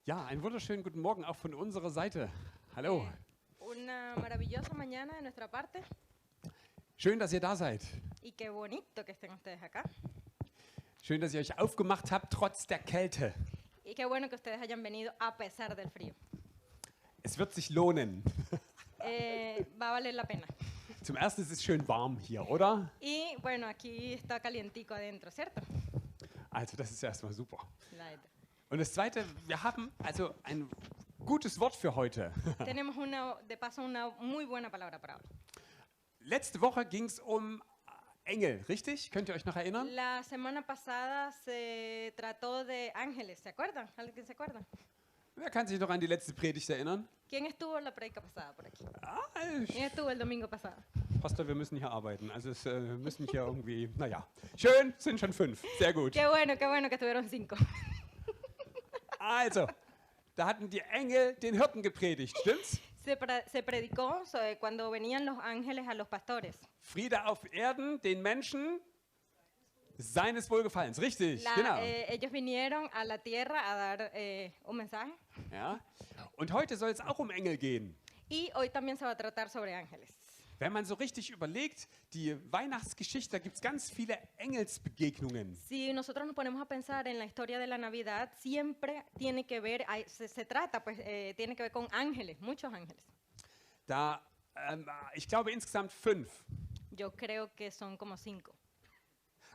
Ja, einen wunderschönen guten Morgen auch von unserer Seite. Hallo. Una maravillosa mañana de nuestra parte Schön, dass ihr da seid. y qué bonito que estén ustedes acá. Schön, dass ihr euch aufgemacht habt, trotz der Kälte. Y qué bueno que ustedes hayan venido a pesar del frío. Es wird sich lohnen. Va a valer la pena. Zum Ersten ist es schön warm hier, oder? Y bueno, aquí está calientico adentro, ¿cierto? Also das ist erstmal super. Leider. Und das Zweite, wir haben also ein gutes Wort für heute. Tenemos de paso una muy buena palabra para ahora. Letzte Woche ging es um Engel, richtig? Könnt ihr euch noch erinnern? La semana pasada se trató de ángeles, ¿se acuerdan? ¿Alguien se acuerda? Wer kann sich noch an die letzte Predigt erinnern? ¿Quién estuvo en la predica pasada por aquí? Ah, ¿Quién estuvo el domingo pasado? Pastor, wir müssen hier arbeiten. Also wir müssen hier irgendwie, naja. Schön, sind schon 5. Sehr gut. Qué bueno que estuvieron 5. Also, da hatten die Engel den Hirten gepredigt, stimmt's? Se predicó cuando venían los ángeles a los pastores. Friede auf Erden, den Menschen seines Wohlgefallens, richtig, genau. Ellos vinieron a la tierra a dar un mensaje. Ja. Und heute soll es auch um Engel gehen. Y hoy también se va a tratar sobre ángeles. Wenn man so richtig überlegt, die Weihnachtsgeschichte, da gibt es ganz viele Engelsbegegnungen. Si nosotros nos ponemos a pensar en la historia de la Navidad, siempre tiene que ver, se trata, pues, tiene que ver con ángeles, muchos ángeles. Da, ich glaube insgesamt 5. Yo creo que son como 5.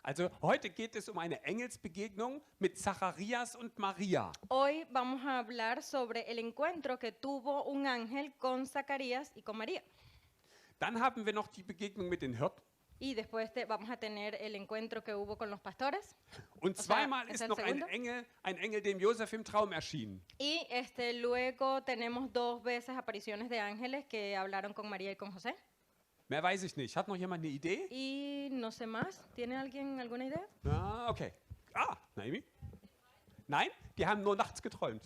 Also heute geht es um eine Engelsbegegnung mit Zacharias und Maria. Hoy vamos a hablar sobre el encuentro que tuvo un ángel con Zacarías y con María. Dann haben wir noch die Begegnung mit den Hirten. Y después vamos a tener el encuentro que hubo con los pastores. Und zweimal ¿es ist el noch ein segundo? Engel dem Josef im Traum erschienen. Y luego tenemos 2 veces apariciones de ángeles que hablaron con María y con José. Mehr weiß ich nicht. Hat noch jemand eine Idee? Y no sé más. ¿Tiene alguien alguna idea? Ah, okay. Naomi? Nein, die haben nur nachts geträumt.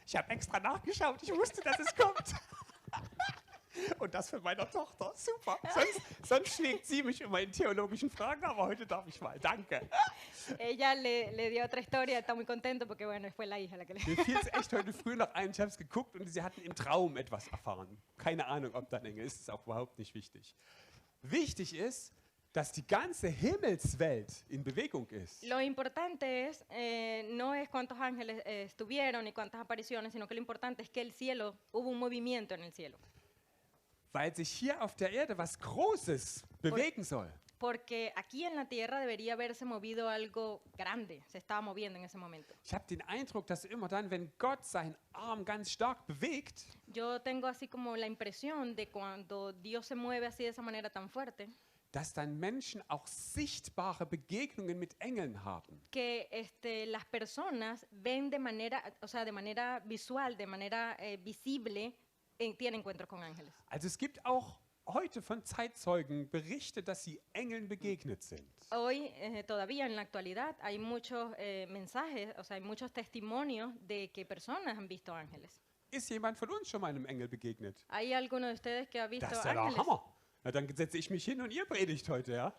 Ich habe extra nachgeschaut. Ich wusste, dass es kommt. Und das für meine Tochter. Super. Sonst schlägt sie mich immer in theologischen Fragen, aber heute darf ich mal. Danke. Ella le dio otra historia, está muy contento porque bueno, fue la hija la que le... Mir fiel es echt heute früh noch ein, ich habe es geguckt und sie hatten im Traum etwas erfahren. Keine Ahnung, ob da ein Engel ist, ist auch überhaupt nicht wichtig. Wichtig ist, dass die ganze Himmelswelt in Bewegung ist. Lo importante es, no es cuántos ángeles estuvieron y cuántas apariciones, sino que lo importante es que el cielo, hubo un movimiento en el cielo. Weil sich hier auf der Erde was Großes bewegen soll. Porque aquí en la tierra debería haberse movido algo grande, se estaba moviendo en ese momento. Ich habe den Eindruck, dass immer dann, wenn Gott seinen Arm ganz stark bewegt, Yo tengo así como la impresión de cuando Dios se mueve así de esa manera tan fuerte, dass dann Menschen auch sichtbare Begegnungen mit Engeln haben. que las personas ven de manera, o sea, de manera visual, de manera visible, tienen encuentros con ángeles. Also es gibt auch heute von Zeitzeugen Berichte, dass sie Engeln begegnet sind. Hoy, todavía en la actualidad, hay muchos mensajes, o sea, hay muchos testimonios de que personas han visto ángeles. Ist jemand von uns schon mal einem Engel begegnet? ¿Hay alguno de ustedes que ha visto Das ist ja der ángeles? Hammer. Na, dann setze ich mich hin und ihr predigt heute, ja?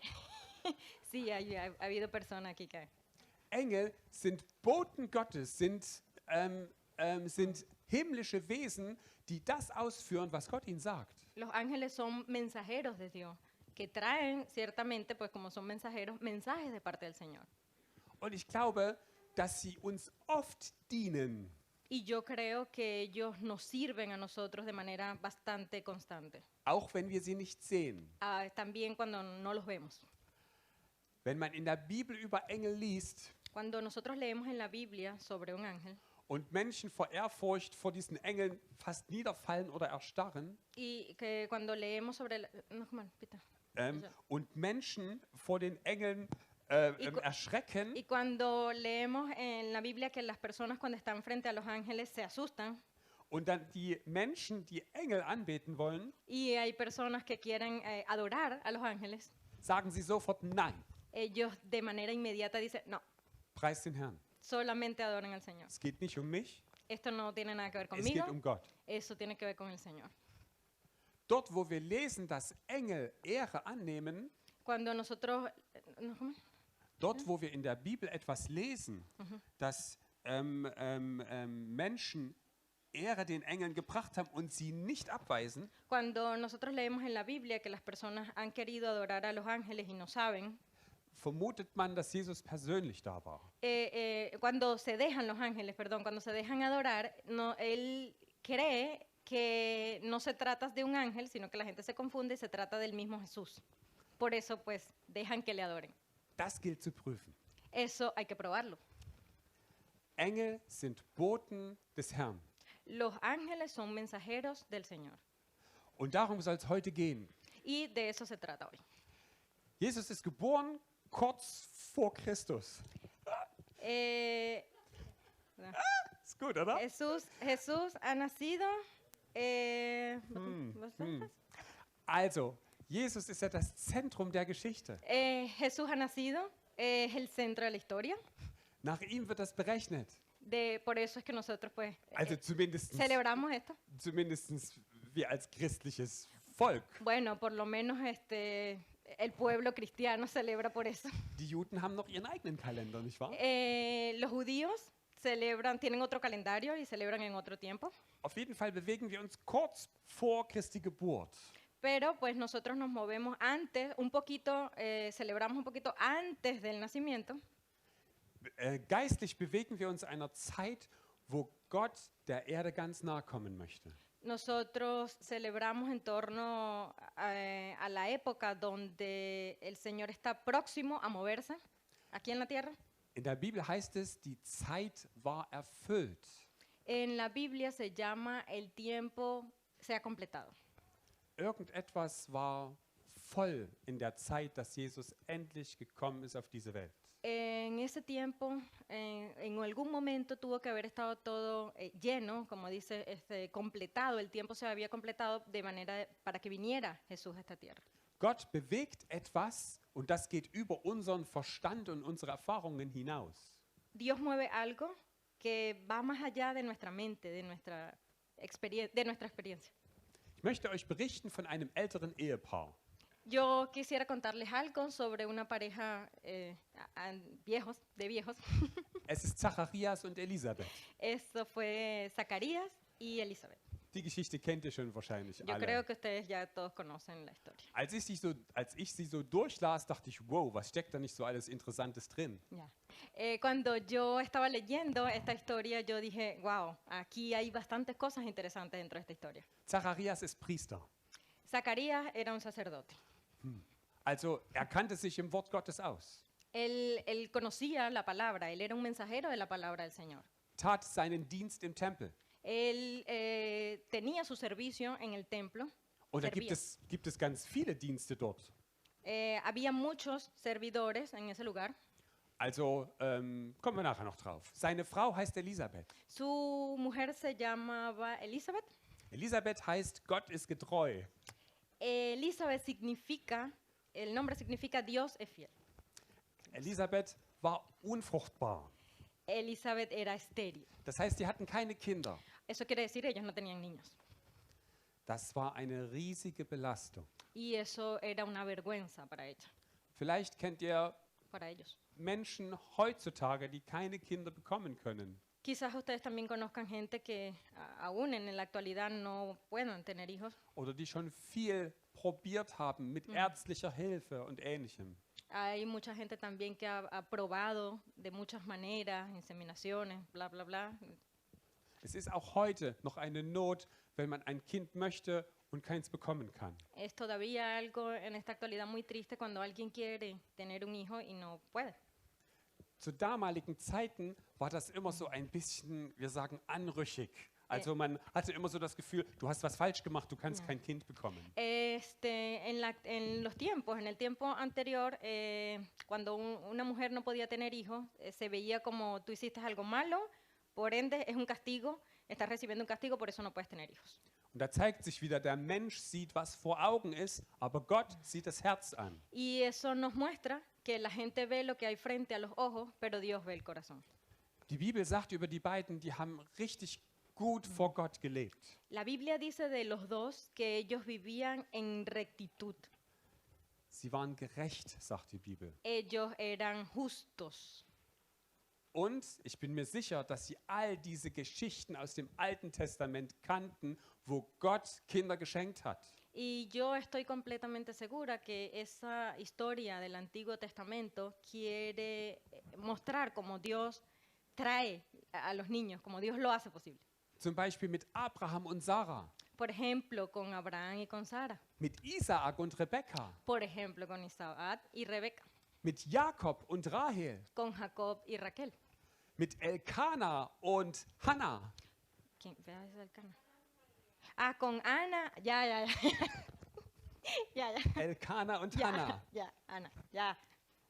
Sí, ha habido personas aquí que... Engel sind Boten Gottes, sind himmlische Wesen, die das ausführen, was Gott ihnen sagt. Los ángeles son mensajeros de Dios, que traen ciertamente, pues como son mensajeros, mensajes de parte del Señor. Und ich glaube, dass sie uns oft dienen. Y yo creo que ellos nos sirven a nosotros de manera bastante constante. Auch wenn wir sie nicht sehen. También cuando no los vemos. Wenn man in der Bibel über Engel liest Cuando nosotros leemos en la Biblia sobre un ángel und Menschen vor Ehrfurcht vor diesen Engeln fast niederfallen oder erstarren y que cuando leemos sobre... No, come on, Peter. und Menschen vor den Engeln erschrecken, Y cuando leemos en la Biblia que las personas cuando están frente a los ángeles se asustan und dann die Menschen, die Engel anbeten wollen, y hay personas que quieren adorar a los ángeles, sagen sie sofort Nein, ellos de manera inmediata dicen, no, preis den Herrn. solamente adoren al Señor. Es geht nicht um mich, Esto no tiene nada que ver es conmigo, geht um Gott. eso tiene que ver con el Señor. Dort, wo wir lesen, dass Engel Ehre annehmen, Cuando nosotros... ¿no, cómo? dort, wo wir in der Bibel etwas lesen, dass Menschen Ehre den Engeln gebracht haben und sie nicht abweisen, Cuando nosotros leemos en la Biblia que las personas han querido adorar a los ángeles y no saben, vermutet man, dass Jesus persönlich da war. cuando se dejan los ángeles, perdón, cuando se dejan adorar, no, él cree que no se trata de un ángel, sino que la gente se confunde y se trata del mismo Jesús. Por eso, pues, dejan que le adoren. Das gilt zu prüfen. Eso hay que probarlo. Engel sind Boten des Herrn. Los ángeles son mensajeros del Señor. Und darum soll es heute gehen. Y de eso se trata hoy. Jesus ist geboren kurz vor Christus. Ist gut, oder? Jesús ha nacido. ¿Vos sabes? Also, Jesus ist ja das Zentrum der Geschichte. Jesús ha nacido, es el centro de la historia. Nach ihm wird das berechnet. Por eso es que nosotros pues Also celebramos esto. zumindest wir als christliches Volk. Bueno, por lo menos el pueblo cristiano celebra por eso. Die Juden haben noch ihren eigenen Kalender, nicht wahr? Los judíos tienen otro calendario y celebran en otro tiempo. Auf jeden Fall bewegen wir uns kurz vor Christi Geburt. Pero pues nosotros nos movemos antes, un poquito, celebramos un poquito antes del nacimiento. Geistlich bewegen wir uns einer Zeit, wo Gott der Erde ganz nahe kommen möchte. Nosotros celebramos en torno a la época donde el Señor está próximo a moverse aquí en la tierra. In der Bibel heißt es, die Zeit war erfüllt. En la Biblia se llama el tiempo se ha completado. Irgendetwas war voll in der Zeit, dass Jesus endlich gekommen ist auf diese Welt. En ese tiempo, en algún momento tuvo que haber estado todo lleno, como dice, completado. El tiempo se había completado de manera para que viniera Jesús a esta tierra. Gott bewegt etwas und das geht über unseren Verstand und unsere Erfahrungen hinaus. Dios mueve algo que va más allá de nuestra mente, de nuestra experiencia. Ich möchte euch berichten von einem älteren Ehepaar. Yo quisiera contarles algo sobre una pareja de viejos. Es ist Zacharias und Elisabeth. Eso fue Zacarías y Elizabeth. Die Geschichte kennt ihr schon wahrscheinlich Yo alle. creo que ustedes ya todos conocen la historia. Als ich sie so durchlas, dachte ich, wow, was steckt da nicht so alles Interessantes drin? Ya. Cuando yo estaba leyendo esta historia, yo dije, wow, aquí hay bastantes cosas interesantes dentro de esta historia. Zacharias ist Priester. Zacarías era un sacerdote. Also er kannte sich im Wort Gottes aus. Él conocía la palabra, él era un mensajero de la palabra del Señor. Tat seinen Dienst im Tempel. Él tenía su servicio en el templo. Und da servía. gibt es ganz viele Dienste dort. Había muchos servidores en ese lugar. Also kommen wir nachher noch drauf. Seine Frau heißt Elisabeth. Su mujer se llamaba Elizabeth. Elisabeth heißt, Gott ist getreu. Elizabeth significa, el nombre significa Dios es fiel. Elisabeth war unfruchtbar. Elizabeth era estéril. Das heißt, die hatten keine Kinder. Eso quiere decir ellos no tenían niños. Das war eine riesige Belastung. Y eso era una vergüenza para ella, Vielleicht kennt ihr para ellos. Menschen heutzutage, die keine Kinder bekommen können. Quizás ustedes también conozcan gente que aún en la actualidad no puedan tener hijos. Oder die schon viel probiert haben mit ärztlicher Hilfe und Ähnlichem. Hay mucha gente también que ha probado de muchas maneras, inseminaciones, bla, bla, bla. Es ist auch heute noch eine Not, wenn man ein Kind möchte und keins bekommen kann. Es todavía algo en esta actualidad muy triste cuando alguien quiere tener un hijo y no puede. Zu damaligen Zeiten war das immer so ein bisschen, wir sagen, anrüchig. Also man hatte immer so das Gefühl, du hast was falsch gemacht, du kannst kein Kind bekommen. En los tiempos, en el tiempo anterior, cuando una mujer no podía tener hijos, se veía como tú hiciste algo malo, por ende es un castigo, estás recibiendo un castigo, por eso no puedes tener hijos. Und da zeigt sich wieder, der Mensch sieht, was vor Augen ist, aber Gott sieht das Herz an. Y eso nos muestra que la gente ve lo que hay frente a los ojos, pero Dios ve el corazón. Die Bibel sagt über die beiden, die haben richtig gut vor Gott gelebt. La Biblia dice de los dos que ellos vivían en rectitud. Sie waren gerecht, sagt die Bibel. Ellos eran justos. Und ich bin mir sicher, dass sie all diese Geschichten aus dem Alten Testament kannten, wo Gott Kinder geschenkt hat. Y yo estoy completamente segura que esa historia del Antiguo Testamento quiere mostrar cómo Dios trae a los niños, como Dios lo hace posible. Zum Beispiel mit Abraham und Sarah, Por ejemplo, con Abraham y con Sara. mit Isaak und Rebekka, Por ejemplo, con Isaac y Rebeca. mit Jakob und Rahel, Con Jacob y Raquel. mit Elkana und Hannah. ¿Quién? Vea ese del Cana. Ah, con Ana. Ya, ya, ya. Ya, ya. Elkana und Ya, Hannah. ya, Ana. Ya.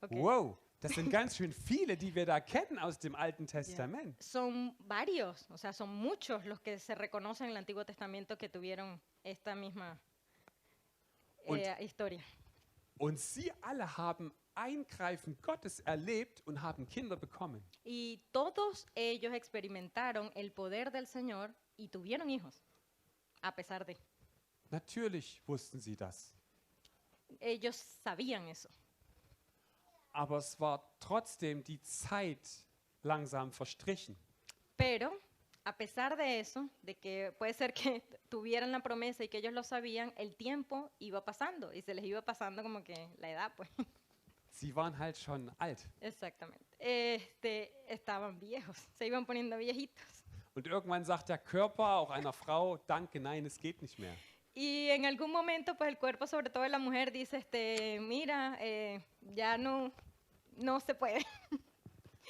Okay. Wow, das sind ganz schön viele, die wir da kennen aus dem Alten Ya. Testament. Son varios, o sea, son muchos los que se reconocen en el Antiguo Testamento que tuvieron esta misma Und- historia. Und sie alle haben Eingreifen Gottes erlebt und haben Kinder bekommen. Y todos ellos experimentaron el poder del Señor y tuvieron hijos, a pesar de. Natürlich wussten sie das. Ellos sabían eso. Aber es war trotzdem die Zeit langsam verstrichen. Pero, a pesar de eso, de que puede ser que tuvieran la promesa y que ellos lo sabían, el tiempo iba pasando y se les iba pasando como que la edad, pues. Sie waren halt schon alt. Exactamente. Estaban viejos, se iban poniendo viejitos. Und irgendwann sagt der Körper auch einer Frau, danke, nein, es geht nicht mehr. Y en algún momento, pues el cuerpo, sobre todo de la mujer, dice, mira, ya no se puede.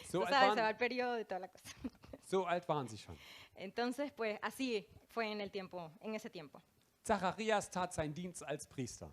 So Tú alt, sabes, se va waren, el periodo y toda la cosa. so alt waren sie schon. Entonces, pues así fue en ese tiempo. Zacharias tat seinen Dienst als Priester.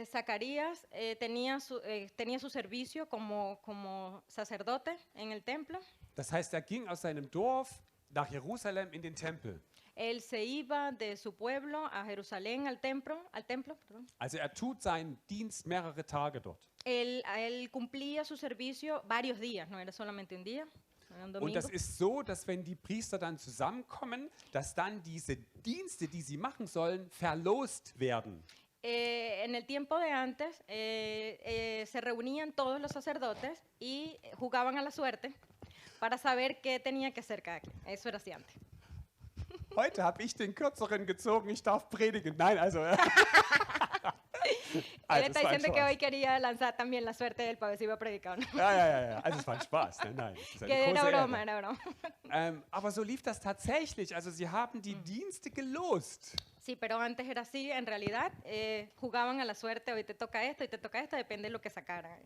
Zacarías tenía su servicio como sacerdote en el templo. Das heißt, er ging aus seinem Dorf nach Jerusalem in den Tempel. Él se iba de su pueblo a Jerusalén al templo, perdón. Also er tut seinen Dienst mehrere Tage dort. Él cumplía su servicio varios días, no era solamente un día, no era un Und domingo. das ist so, dass wenn die Priester dann zusammenkommen, dass dann diese Dienste, die sie machen sollen, verlost werden. En el tiempo de antes se reunían todos los sacerdotes y jugaban a la suerte para saber qué tenía que hacer cada quien. Eso era así antes. Heute habe ich den Kürzeren gezogen, ich darf predigen. Nein, also... Él also está es war ein diciendo que Spaß. hoy quería lanzar también la suerte del para ver si iba a predicar o no. Ja. Also es war ein Spaß. Nein, es ist eine Que era große broma, Ehre. era broma. Aber so lief das tatsächlich. Also sie haben die Dienste gelost. Sí, pero antes era así, en realidad jugaban a la suerte, hoy te toca esto, depende de lo que sacaran.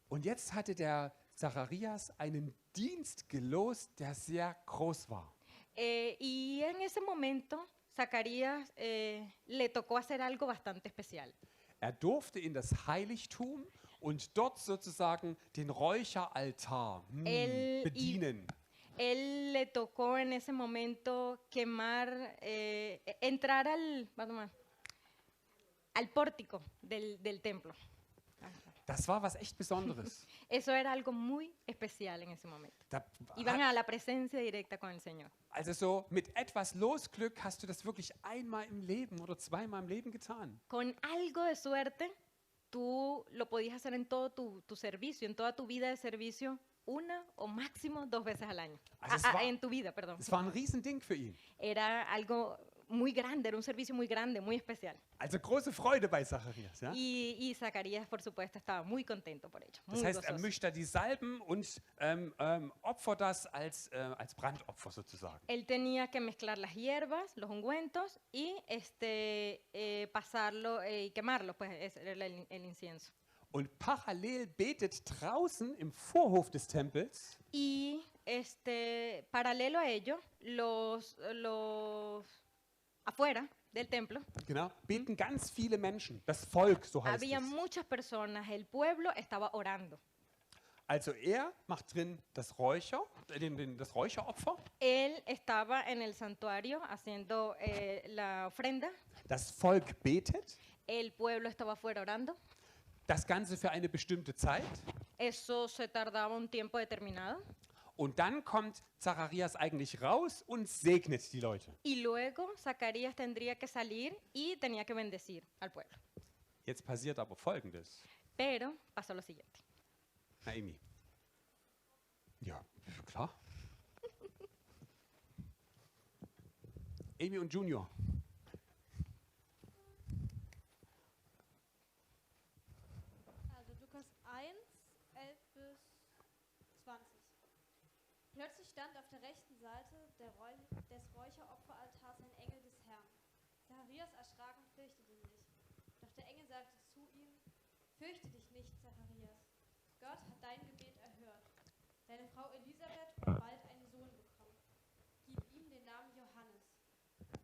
Und jetzt hatte der Zacharias einen Dienst gelost, der sehr groß war. Y en ese momento, Zacarías le tocó hacer algo bastante especial. Er durfte in das Heiligtum und dort sozusagen den Räucheraltar El- bedienen. Él le tocó en ese momento entrar al pórtico del templo. Das war was echt Besonderes. Eso era algo muy especial en ese momento. Da Iban a la presencia directa con el Señor. Also so mit etwas Losglück hast du das wirklich einmal im Leben oder zweimal im Leben getan. Con algo de suerte, tú lo podías hacer en todo tu servicio, en toda tu vida de servicio, una o máximo 2 veces al año. Also es war- En tu vida, perdón. Das war ein Riesending für ihn. Era algo muy grande, era un servicio muy grande, muy especial. Also große Freude bei Zacharias. Ja? Y Zacarías, por supuesto, estaba muy contento por ello. Das Muy heißt, er gozoso. mischt da die Salben und opfert das als Brandopfer sozusagen. Él tenía que mezclar las hierbas, los ungüentos y pasarlo y quemarlo, pues ese era el incienso. Und parallel betet draußen im Vorhof des Tempels Y paralelo a ello, los afuera del templo genau, beten ganz viele Menschen, das Volk, so heißt había es. muchas personas, el pueblo estaba orando. Also er macht drin das das Räucheropfer, Él estaba en el santuario haciendo la ofrenda, das Volk betet, el pueblo estaba afuera orando. das Ganze für eine bestimmte Zeit. Eso se tardaba un tiempo determinado. Und dann kommt Zacharias eigentlich raus und segnet die Leute. Y luego Zacarías tendría que salir y tenía que bendecir al pueblo. Jetzt passiert aber Folgendes. Pero pasó lo siguiente. Naomi, Ja, klar. Amy und Junior. Also Lukas 1, 11 bis 20. Plötzlich stand auf der rechten Seite des Räucheropferaltars ein Engel des Herrn. Zacharias erschrak und fürchtete sich. Doch der Engel sagte zu ihm: Fürchte dich nicht, Zacharias. Gott hat dein Gebet erhört. Deine Frau Elisabeth wird bald einen Sohn bekommen. Gib ihm den Namen Johannes.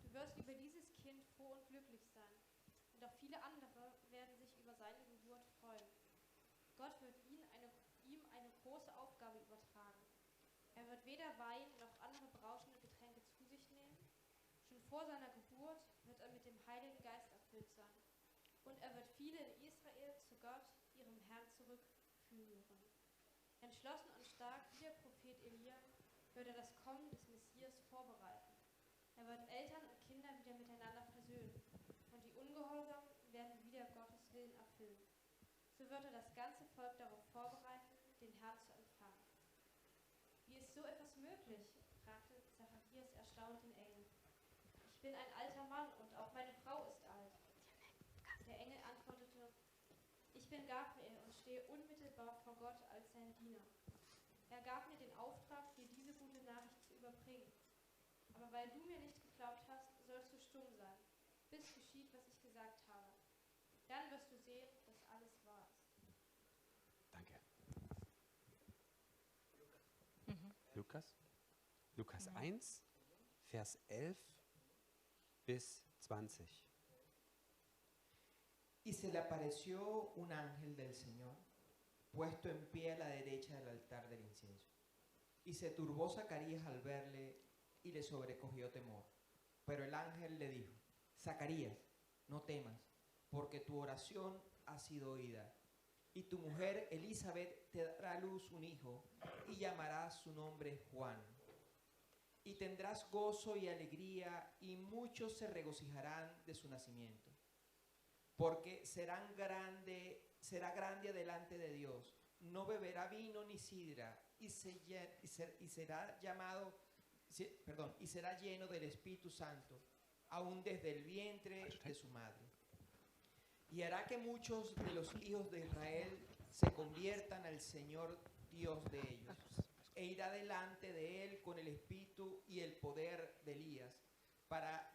Du wirst über dieses Kind froh und glücklich sein. Und auch viele andere werden sich über seine Geburt freuen. Gott wird ihm eine große Aufgabe übertragen. Er wird weder Wein noch andere berauschende Getränke zu sich nehmen. Schon vor seiner Geburt wird er mit dem Heiligen Geist erfüllt sein. Und er wird viele in Israel zu Gott, ihrem Herrn, zurückführen. Entschlossen und stark wie der Prophet Elia wird er das Kommen des Messias vorbereiten. Er wird Eltern und Kinder wieder miteinander versöhnen. Und die Ungehorsamen werden wieder Gottes Willen erfüllen. So wird er das ganze Volk darauf vorbereiten, den Herrn zu empfangen. Wie ist so etwas möglich? Fragte Zacharias erstaunt den Engel. Ich bin ein alter Mann und auch meine Frau ist alt. Der Engel antwortete: Ich bin Gabriel und stehe unmittelbar vor Gott als sein Diener. Er gab mir den Auftrag, dir diese gute Nachricht zu überbringen. Aber weil du mir nicht geglaubt hast, sollst du stumm sein, bis geschieht, was ich gesagt habe. Dann wirst du sehen, dass alles wahr ist. Danke. Ujú. Lukas 1, Vers 11 bis 20. Y se le apareció un ángel del Señor, puesto en pie a la derecha del altar del incienso. Y se turbó Zacarías al verle y le sobrecogió temor. Pero el ángel le dijo: Zacarías, no temas, porque tu oración ha sido oída. Y tu mujer Elizabeth te dará a luz un hijo y llamarás su nombre Juan. Y tendrás gozo y alegría y muchos se regocijarán de su nacimiento. Porque será grande delante de Dios. No beberá vino ni sidra y será lleno del Espíritu Santo, aún desde el vientre de su madre. Y hará que muchos de los hijos de Israel se conviertan al Señor Dios de ellos. E irá delante de él con el espíritu y el poder de Elías, para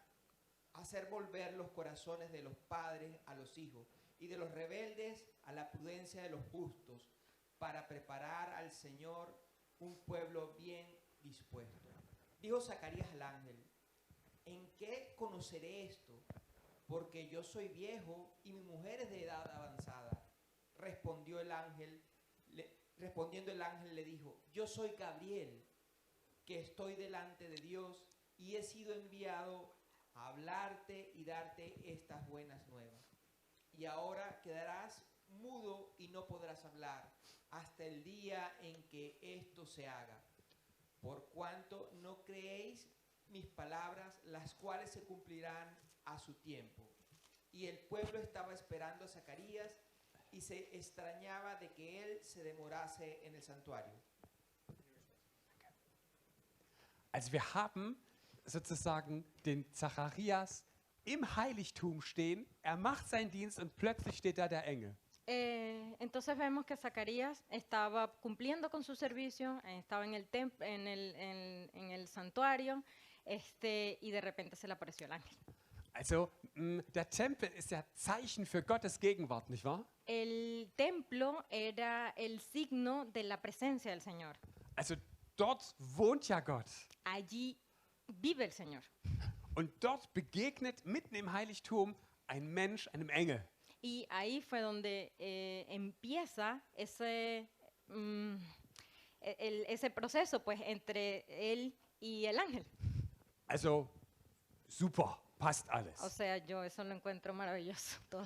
hacer volver los corazones de los padres a los hijos y de los rebeldes a la prudencia de los justos, para preparar al Señor un pueblo bien dispuesto. Dijo Zacarías al ángel: ¿En qué conoceré esto? Porque yo soy viejo y mi mujer es de edad avanzada. Respondiendo el ángel le dijo: Yo soy Gabriel, que estoy delante de Dios y he sido enviado a hablarte y darte estas buenas nuevas. Y ahora quedarás mudo y no podrás hablar hasta el día en que esto se haga, por cuanto no creéis mis palabras, las cuales se cumplirán a su tiempo. Y el pueblo estaba esperando a Zacarías y se extrañaba de que él se demorase en el santuario. Also wir haben sozusagen den Zacharias im Heiligtum stehen, er macht seinen Dienst und plötzlich steht da der Engel. Entonces vemos que Zacarías estaba cumpliendo con su servicio, estaba en el santuario, y de repente se le apareció el ángel. Also der Tempel ist ja Zeichen für Gottes Gegenwart, nicht wahr? El templo era el signo de la presencia del Señor. Also dort wohnt ja Gott. Allí vive el Señor. Und dort begegnet mitten im Heiligtum ein Mensch einem Engel. Y ahí fue donde empieza ese proceso, pues, entre él y el ángel. Also super, passt alles. O sea, yo eso lo encuentro maravilloso todo.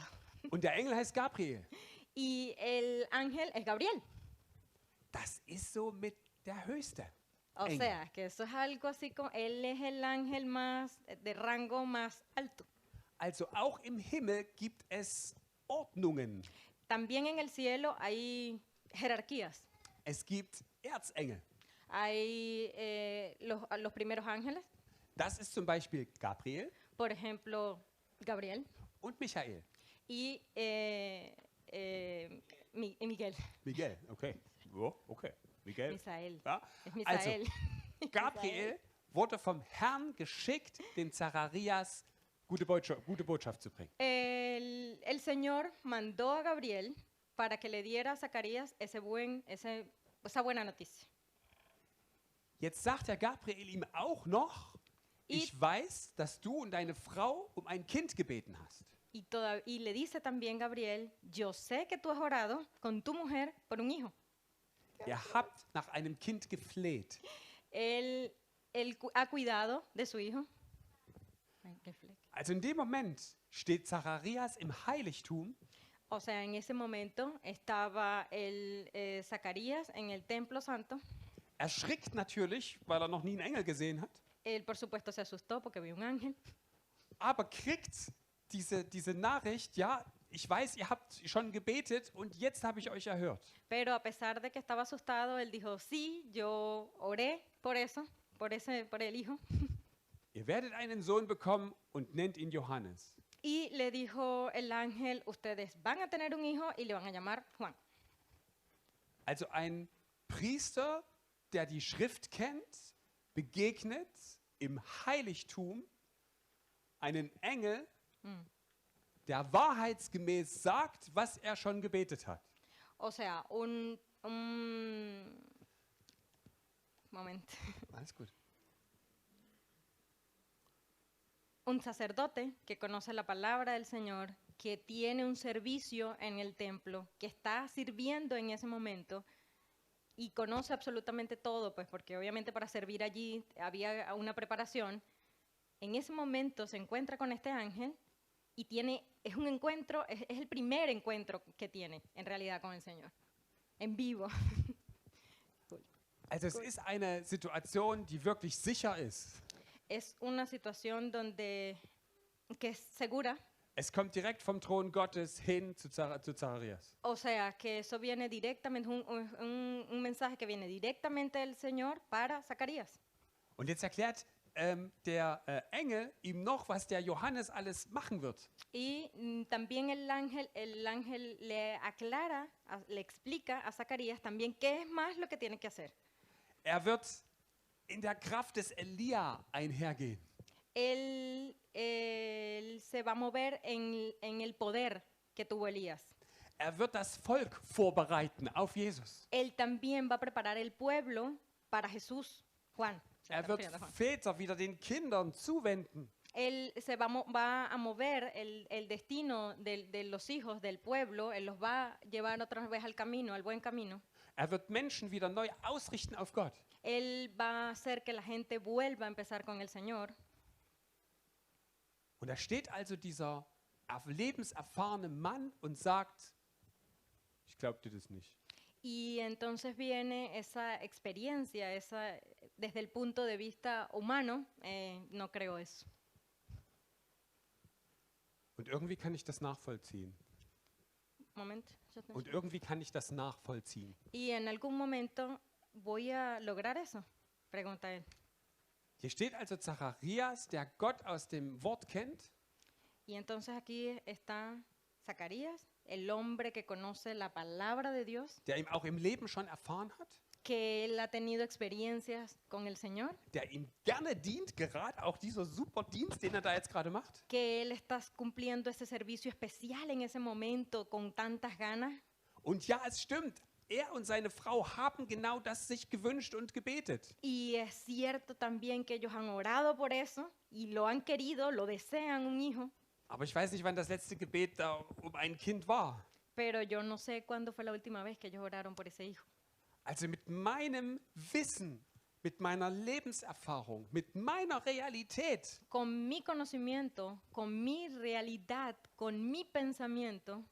Und der Engel heißt Gabriel. Y el ángel es Gabriel. Das ist so mit der Höchste. O Engel. sea, que eso es algo así como, él es el ángel más, de rango más alto. Also auch im Himmel gibt es Ordnungen. También en el cielo hay jerarquías. Es gibt Erzengel. Hay los primeros ángeles, Das ist zum Beispiel Gabriel por ejemplo, Gabriel und Michael. y Miguel, Miguel, okay. Ja, okay. Miguel. Misael. Ja. Es Also, Misael. Gabriel wurde vom Herrn geschickt, dem Zacharias gute Botschaft zu bringen. El Señor mandó a Gabriel para que le diera a Zacarías esa buena noticia. Jetzt sagt der Gabriel ihm auch noch, ich weiß, dass du und deine Frau um ein Kind gebeten hast. Y le dice también Gabriel, yo sé que tú has orado con tu mujer por un hijo. Ihr habt nach einem Kind gefleht. Él ha cuidado de su hijo. Ay, qué fleck. Also in dem Moment steht Zacharias im Heiligtum O sea, en ese momento estaba Zacarías en el templo santo. erschrickt natürlich, weil er noch nie einen Engel gesehen hat, Él, por supuesto, se asustó porque vio un ángel. aber kriegt diese Nachricht, ja, ich weiß, ihr habt schon gebetet und jetzt habe ich euch erhört. Pero a pesar de que estaba asustado, él dijo, sí, yo oré por eso, por el hijo. Ihr werdet einen Sohn bekommen und nennt ihn Johannes. Y le dijo el ángel, ustedes van a tener un hijo y le van a llamar Juan. Also ein Priester, der die Schrift kennt, begegnet im Heiligtum einen Engel, der wahrheitsgemäß sagt, was er schon gebetet hat. O sea, Moment. Alles gut. Un sacerdote que conoce la palabra del Señor, que tiene un servicio en el templo, que está sirviendo en ese momento y conoce absolutamente todo, pues porque obviamente para servir allí había una preparación. En ese momento se encuentra con este ángel y es un encuentro, es el primer encuentro que tiene en realidad con el Señor, en vivo. Also es ist eine Situation, die wirklich sicher ist. Es una situación que es segura. Es kommt direkt vom Thron Gottes hin zu Zacharias. O sea, que eso viene directamente, un mensaje que viene directamente del Señor para Zacarías. Und jetzt erklärt der Engel ihm noch, was der Johannes alles machen wird. Y también el ángel le aclara, le explica a Zacarías también qué es más lo que tiene que hacer. Er wird in der Kraft des Elia einhergehen. Él se va a mover en el poder que tuvo Elías. Er wird das Volk vorbereiten auf Jesus. Él también va a preparar el pueblo para Jesús, Juan. Er wird Väter wieder den Kindern zuwenden. Él va a mover el destino de los hijos del pueblo, él los va a llevar otra vez al camino, al buen camino. Er wird Menschen wieder neu ausrichten auf Gott. Él va a hacer que la gente vuelva a empezar con el Señor. Und da steht also dieser lebenserfahrene Mann und sagt, ich glaube dir das nicht. Y entonces viene esa experiencia, desde el punto de vista humano, no creo eso. Und irgendwie kann ich das nachvollziehen. Moment. Und irgendwie kann ich das nachvollziehen. Y en algún momento voy a lograr eso, pregunta él. Hier steht also Zacharias, der Gott aus dem Wort kennt. Y entonces aquí está Zacarías, el hombre que conoce la palabra de Dios, Der ihm auch im Leben schon erfahren hat. que él ha tenido experiencias con el Señor, Der ihm gerne dient, gerade auch dieser super Dienst, den er da jetzt gerade macht. que él está cumpliendo ese servicio especial en ese momento con tantas ganas. Und ja, es stimmt, er und seine Frau haben genau das sich gewünscht und gebetet. Y es cierto también que ellos han orado por eso y lo han querido, lo desean un hijo, Aber ich weiß nicht, wann das letzte Gebet da um ein Kind war. pero yo no sé cuándo fue la última vez que ellos oraron por ese hijo. Also mit meinem Wissen, mit meiner Lebenserfahrung, mit meiner Realität Con mi conocimiento, con mi realidad, con mi pensamiento,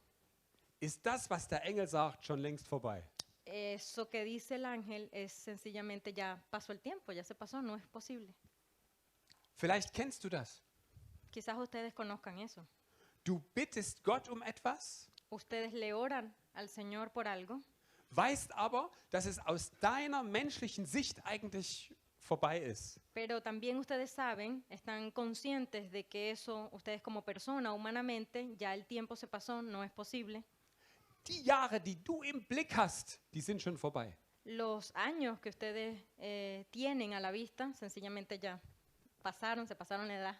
ist das, was der Engel sagt, schon längst vorbei. eso que dice el ángel es sencillamente ya pasó el tiempo, ya se pasó, no es posible. Vielleicht kennst du das. Quizás ustedes conozcan eso. Du bittest Gott um etwas, Ustedes le oran al Señor por algo, weißt aber, dass es aus deiner menschlichen Sicht eigentlich vorbei ist. Pero también ustedes saben, están conscientes de que eso, ustedes como persona, humanamente, ya el tiempo se pasó, no es posible. Die Jahre, die du im Blick hast, die sind schon vorbei. Los años que ustedes tienen a la vista, sencillamente ya pasaron, se pasaron la edad.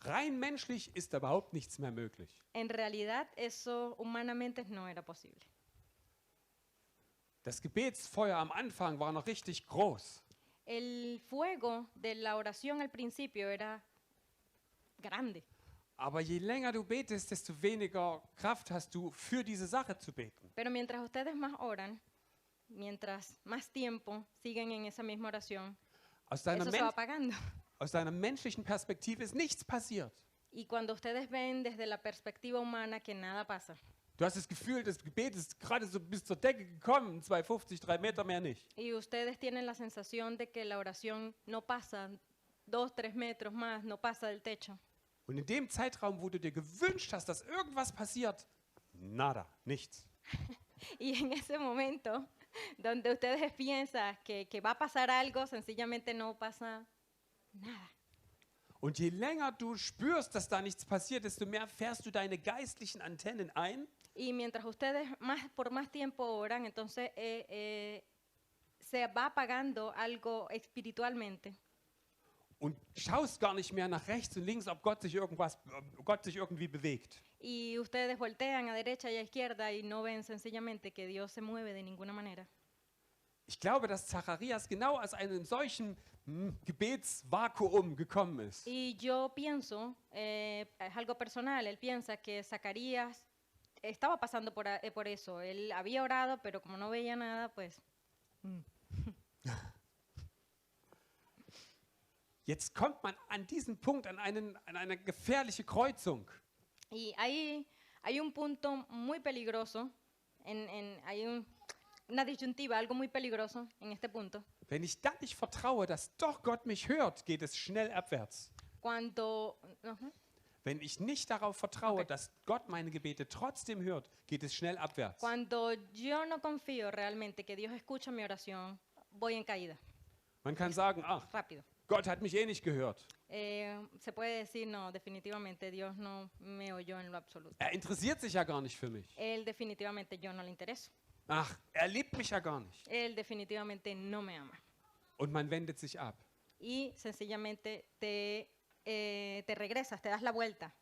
Rein menschlich ist da überhaupt nichts mehr möglich. En realidad, eso humanamente no era posible. Das Gebetsfeuer am Anfang war noch richtig groß. El fuego de la oración al principio era grande, Aber je länger du betest, desto weniger Kraft hast du, für diese Sache zu beten. pero mientras ustedes más oran, mientras más tiempo siguen en esa misma oración, Aus deiner, eso se va men apagando. aus deiner menschlichen Perspektive ist nichts passiert. Y cuando ustedes ven desde la perspectiva humana que nada pasa, Du hast das Gefühl, das Gebet ist gerade so bis zur Decke gekommen, 2,50, 3 Meter mehr nicht. y ustedes tienen la sensación de que la oración no pasa 2, 3 metros más, no pasa del techo. Und in dem Zeitraum, wo du dir gewünscht hast, dass irgendwas passiert, nada, nichts. Y en ese momento, donde ustedes piensan que va a pasar algo, sencillamente no pasa nada. Und je länger du spürst, dass da nichts passiert, desto mehr fährst du deine geistlichen Antennen ein Y mientras ustedes por más tiempo oran, entonces se va apagando algo espiritualmente. und schaust gar nicht mehr nach rechts und links, ob Gott sich irgendwie bewegt. Y ustedes voltean a derecha y a izquierda y no ven sencillamente que Dios se mueve de ninguna manera. Ich glaube, dass Zacharias genau aus einem solchen Gebetsvakuum gekommen ist. Y yo pienso, es algo personal, él piensa que Zacarías estaba pasando por eso. Él había orado, pero como no veía nada, pues... Jetzt kommt man an diesen Punkt, an eine gefährliche Kreuzung. Y hay un punto muy peligroso, una disyuntiva, algo muy peligroso en este punto. Wenn ich dann nicht vertraue, dass doch Gott mich hört, geht es schnell abwärts. Cuando, Wenn ich nicht darauf vertraue, Okay. dass Gott meine Gebete trotzdem hört, geht es schnell abwärts. cuando yo no confío realmente que Dios escucha mi oración, voy en caída, Man kann sagen, ach, rápido. Gott hat mich eh nicht gehört. Se puede decir, no, definitivamente Dios no me oyó en lo absoluto. Er interessiert sich ja gar nicht für mich. Él definitivamente yo no le intereso. Ach, er liebt mich ja gar nicht. Él definitivamente no me ama. Und man wendet sich ab. Y sencillamente te regresas, te das la vuelta.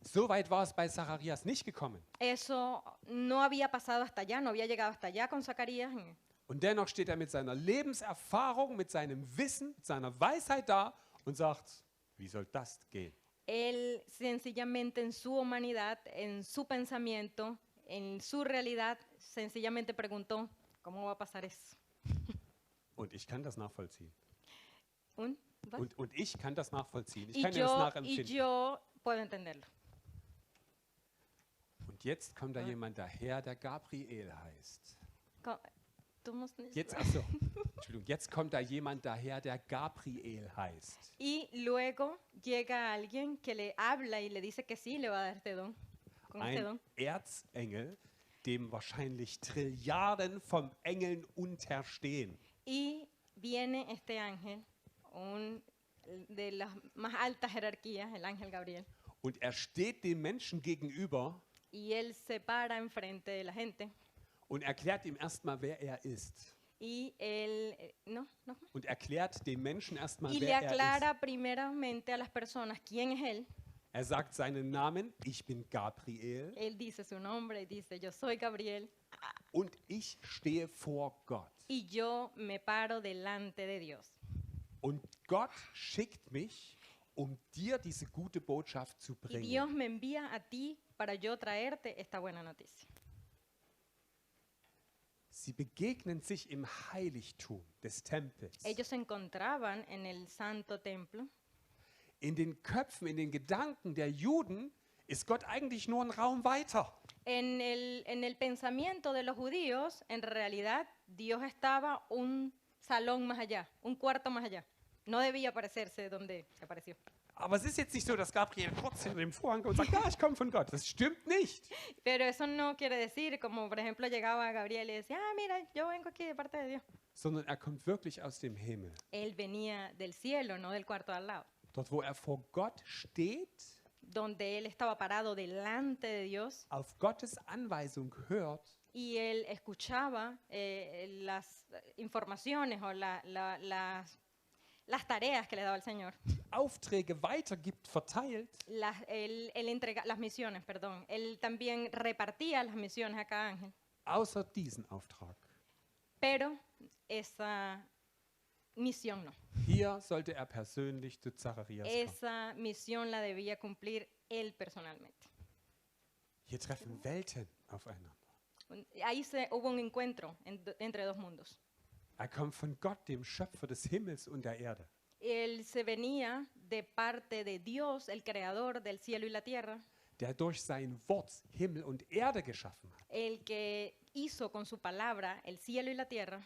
So weit war es bei Zacharias nicht gekommen. Eso no había pasado hasta allá, no había llegado hasta allá con Zacarías. Und dennoch steht er mit seiner Lebenserfahrung, mit seinem Wissen, mit seiner Weisheit da und sagt, wie soll das gehen? Él sencillamente en su humanidad, en su pensamiento, en su realidad, sencillamente preguntó, ¿cómo va a pasar eso? Und ich kann das nachvollziehen. Was? Und ich kann das nachvollziehen. Ich Y kann dir das y nachempfinden. yo puedo entenderlo. Und jetzt kommt da jemand daher, der Gabriel heißt. Tú musst nicht Jetzt, sagen. achso, Entschuldigung, jetzt kommt da jemand daher, der Gabriel heißt. Y luego llega alguien que le habla y le dice que sí, le va a dar este don. Con este Ein don. Erzengel, dem wahrscheinlich Trilliarden von Engeln unterstehen. Y viene este ángel, de las más altas jerarquías, el ángel Gabriel, Und er steht dem Menschen gegenüber y él se para enfrente de la gente und erklärt ihm erstmal, wer er ist. y él, Und erklärt dem Menschen erstmal, y le wer er ist. aclara primeramente a las personas quién es él. Er sagt seinen Namen, ich bin Gabriel Él dice su nombre y dice, yo soy Gabriel und ich stehe vor Gott. y yo me paro delante de Dios. Und Gott schickt mich, um dir diese gute Botschaft zu Y bringen. Dios me envía a ti para yo traerte esta buena noticia. Sie begegnen sich im Heiligtum des Tempels. Ellos se encontraban en el santo templo. In den Köpfen, in den Gedanken der Juden ist Gott eigentlich nur ein Raum weiter. En el pensamiento de los judíos, en realidad, Dios estaba un salón más allá, un cuarto más allá. No debía aparecerse donde apareció. Aber es ist jetzt nicht so, dass Gabriel kurz hinter dem Vorhang kommt und sagt, ja, ich komme von Gott. Das stimmt nicht. Pero eso no quiere decir, como por ejemplo llegaba Gabriel y decía, ah, mira, yo vengo aquí de parte de Dios. Sondern er kommt wirklich aus dem Himmel. Él venía del cielo, no del cuarto de al lado, Dort, wo er vor Gott steht, donde él estaba parado delante de Dios auf Gottes Anweisung hört y él escuchaba las informaciones o las tareas que le daba el Señor. Aufträge weitergibt, verteilt, Él entrega las misiones, perdón. Él también repartía las misiones a cada ángel. außer diesen Auftrag. Pero esa misión no. Hier sollte er persönlich zu Zacharias kommen. Esa misión la debía cumplir él personalmente. Hier treffen Welten aufeinander. Ahí hubo un encuentro entre dos mundos. Er kommt von Gott, dem Schöpfer des Himmels und der Erde. Él se venía de parte de Dios, el creador del cielo y la tierra, Der durch sein Wort Himmel und Erde geschaffen hat. el que hizo con su palabra el cielo y la tierra,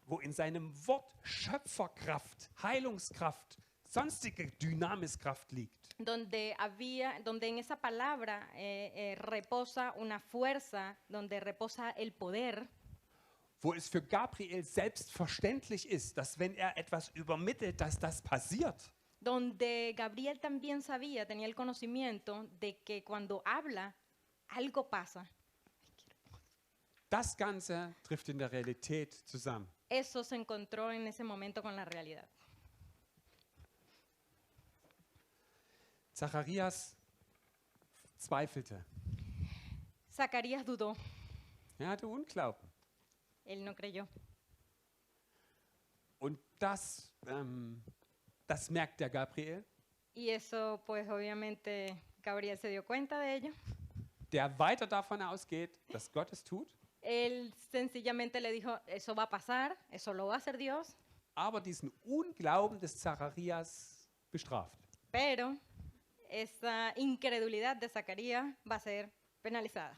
Wo in seinem Wort Schöpferkraft, Heilungskraft, sonstige Dynamiskraft liegt. donde en esa palabra reposa una fuerza, donde reposa el poder, Wo es für Gabriel selbstverständlich ist, dass wenn er etwas übermittelt, dass das passiert. donde Gabriel también sabía, tenía el conocimiento de que cuando habla, algo pasa. Das Ganze trifft in der Realität zusammen. Eso se encontró en ese momento con la realidad. Zacharias zweifelte. Zacarías dudó, Er hatte Unglauben. él no creyó. Und das merkt der Gabriel, Y eso, pues obviamente, Gabriel se dio cuenta de ello. der weiter davon ausgeht, dass Gott es tut, Él sencillamente le dijo, eso va a pasar, eso lo va a hacer Dios, aber diesen Unglauben des Zacharias bestraft. pero esa incredulidad de Zacarías va a ser penalizada.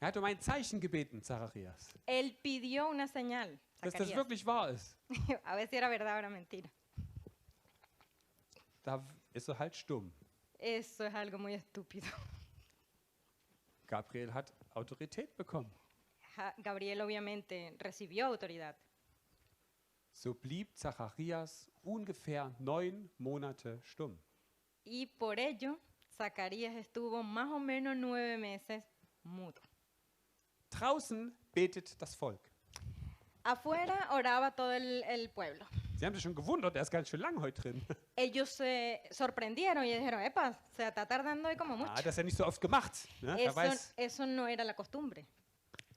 Er hat um ein Zeichen gebeten, Zacharias, Él pidió una señal, dass das Zacarías. wirklich wahr ist. A ver si era verdad o era mentira. Da ist er halt stumm. Eso es algo muy estúpido. Gabriel hat Autorität bekommen. Gabriel obviamente recibió autoridad. So blieb Zacharias ungefähr 9 Monate stumm. Y por ello, Zacarías estuvo más o menos 9 meses mudo. Draußen betet das Volk. Afuera oraba todo el pueblo. Sie haben sich schon gewundert, er ist ganz schön lang heute drin. Ellos se sorprendieron y dijeron, epa, se está tardando hoy como mucho. Hat das ja nicht so oft gemacht. Ne? Wer weiß, Eso no era la costumbre.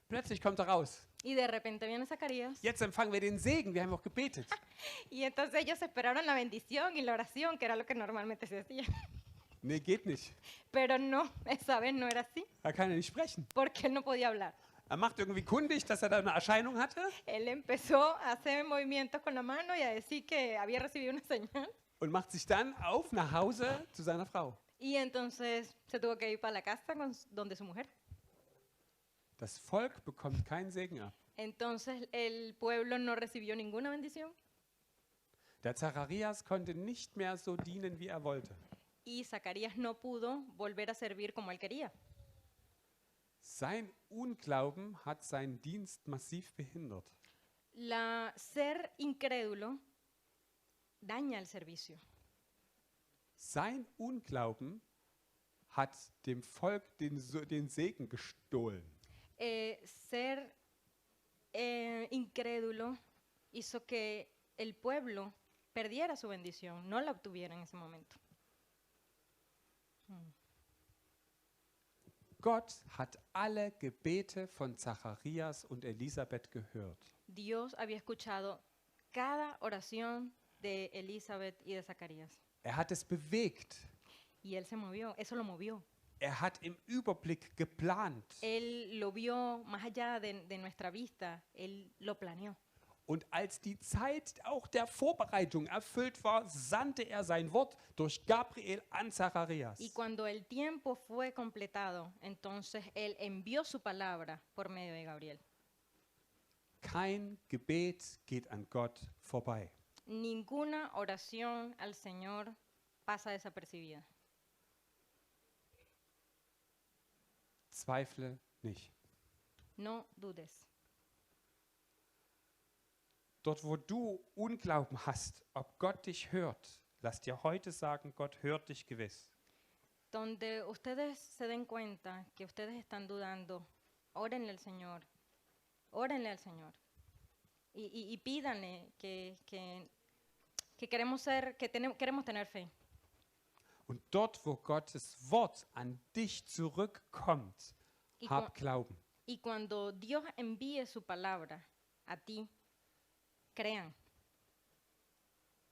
plötzlich kommt er raus. Y de repente viene Zacarías. Jetzt empfangen wir den Segen, wir haben auch gebetet. Y entonces ellos esperaron la bendición y la oración, que era lo que normalmente se hacía. Nee, geht nicht. Pero no, esa vez no era así, Er kann ja nicht sprechen. porque él no podía hablar. Er macht irgendwie kundig, dass er da eine Erscheinung hatte Él empezó a hacer movimientos con la mano y a decir que había recibido una señal. und macht sich dann auf nach Hause zu seiner Frau. Y entonces se tuvo que ir para la casa donde su mujer. Das Volk bekommt keinen Segen ab. Entonces el pueblo no recibió ninguna bendición Der Zacharias konnte nicht mehr so dienen, wie er wollte. y Zacarías no pudo volver a servir como él quería. Sein Unglauben hat seinen Dienst massiv behindert. Ser incrédulo daña el servicio. Sein Unglauben hat dem Volk den Segen gestohlen. Ser incrédulo hizo que el pueblo perdiera su bendición, no la obtuviera en ese momento. Gott hat alle Gebete von Zacharias und Elisabeth gehört. Dios había escuchado cada oración de Elizabeth y de Zacarías. Er hat es bewegt. Y él se movió, eso lo movió. Er hat im Überblick geplant. Él lo vio más allá de nuestra vista, él lo planeó. Und als die Zeit auch der Vorbereitung erfüllt war, sandte er sein Wort durch Gabriel an Zacharias. Y cuando el tiempo fue completado, entonces él envió su palabra por medio de Gabriel. Kein Gebet geht an Gott vorbei. ninguna oración al Señor pasa desapercibida. Zweifle nicht. No dudes. Dort, wo du Unglauben hast, ob Gott dich hört, lass dir heute sagen, Gott hört dich gewiss. Donde ustedes se den cuenta que ustedes están dudando, órenle al Señor. Órenle al Señor. Y pídanle que queremos queremos tener fe. Und dort, wo Gottes Wort an dich zurückkommt, Y, hab cu- Glauben. y cuando Dios envíe su palabra a ti, crean.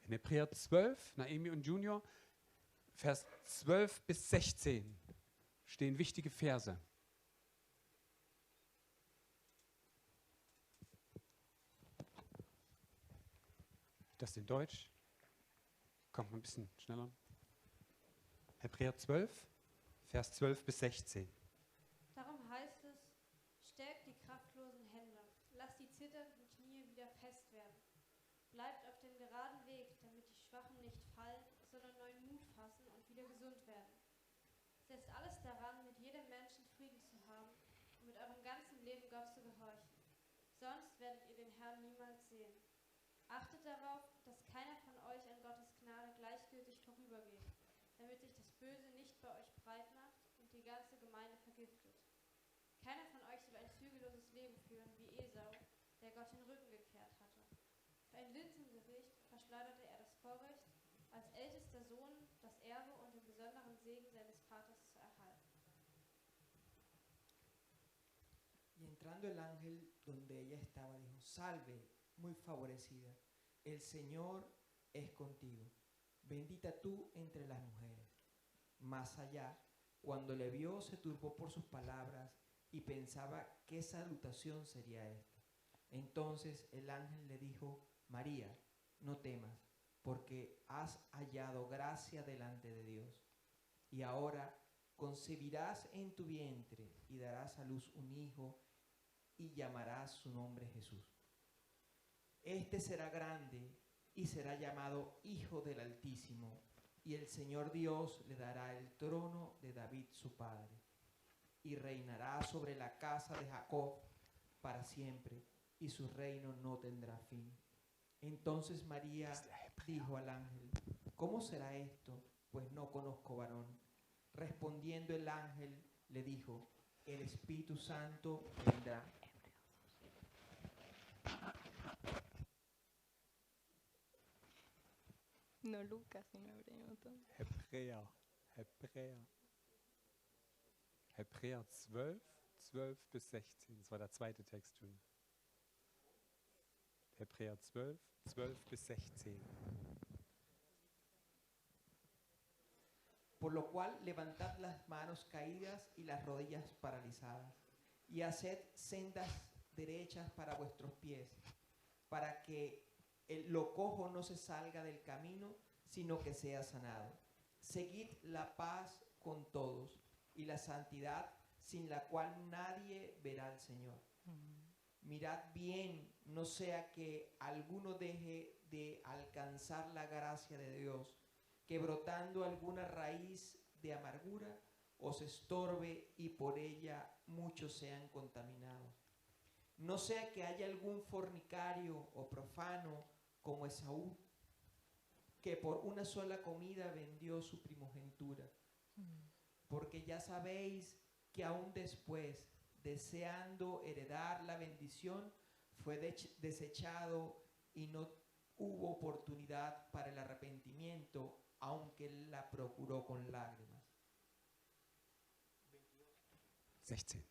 In Hebräer 12, Naomi und Junior, Vers 12 bis 16 stehen wichtige Verse. Das in Deutsch. Kommt mal ein bisschen schneller. Hebräer 12, Vers 12 bis 16. Darum heißt es, stärkt die kraftlosen Hände, lasst die zitternden Knie wieder fest werden. Bleibt auf dem geraden Weg, damit die Schwachen nicht fallen, sondern neuen Mut fassen und wieder gesund werden. Setzt alles daran, mit jedem Menschen Frieden zu haben und mit eurem ganzen Leben Gott zu gehorchen. Sonst werdet ihr den Herrn niemals sehen. Achtet darauf, dass keiner von euch an Gottes Gnade gleichgültig vorübergeht, damit sich das Böse nicht bei euch breit macht und die ganze Gemeinde vergiftet. Keiner von euch soll ein zügelloses Leben führen wie Esau, der Gott den Rücken gekehrt hatte. Für ein Linsengericht verschleuderte er das Vorrecht, als ältester Sohn das Erbe und den besonderen Segen seines Vaters zu erhalten. Y entrando el ángel donde ella estaba, dijo, salve, muy favorecida, el Señor es contigo, bendita tú entre las mujeres. Más allá, cuando le vio, se turbó por sus palabras y pensaba qué salutación sería esta. Entonces el ángel le dijo, María, no temas, porque has hallado gracia delante de Dios. Y ahora concebirás en tu vientre y darás a luz un hijo y llamarás su nombre Jesús. Este será grande y será llamado Hijo del Altísimo, y el Señor Dios le dará el trono de David su padre, y reinará sobre la casa de Jacob para siempre, y su reino no tendrá fin. Entonces María dijo al ángel, ¿cómo será esto? Pues no conozco varón. Respondiendo el ángel, le dijo, el Espíritu Santo vendrá. No Lucas, sino hebreo. Hebräer 12, 12 bis 16. Das war der zweite Text schon. Hebräer 12, 12 bis 16. Por lo cual levantad las manos caídas y las rodillas paralizadas, y haced sendas derechas para vuestros pies, para que lo cojo no se salga del camino, sino que sea sanado. Seguid la paz con todos y la santidad, sin la cual nadie verá al Señor. Mirad bien, no sea que alguno deje de alcanzar la gracia de Dios, que brotando alguna raíz de amargura os estorbe y por ella muchos sean contaminados. No sea que haya algún fornicario o profano como Esaú, que por una sola comida vendió su primogenitura. Porque ya sabéis que aún después, deseando heredar la bendición, fue desechado y no hubo oportunidad para el arrepentimiento, aunque él la procuró con lágrimas. 16.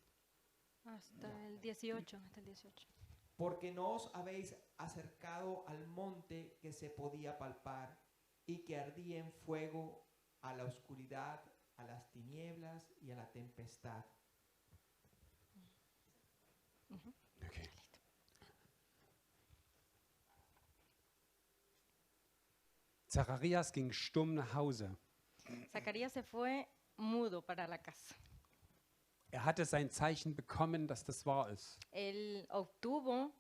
Hasta el 18, hasta el 18. Porque no os habéis acercado al monte que se podía palpar y que ardía en fuego, a la oscuridad, a las tinieblas y a la tempestad. Okay. Zacharias ging stumm nach Hause. Zacarías se fue mudo para la casa. Er hatte sein Zeichen bekommen, dass das wahr ist. Él obtuvo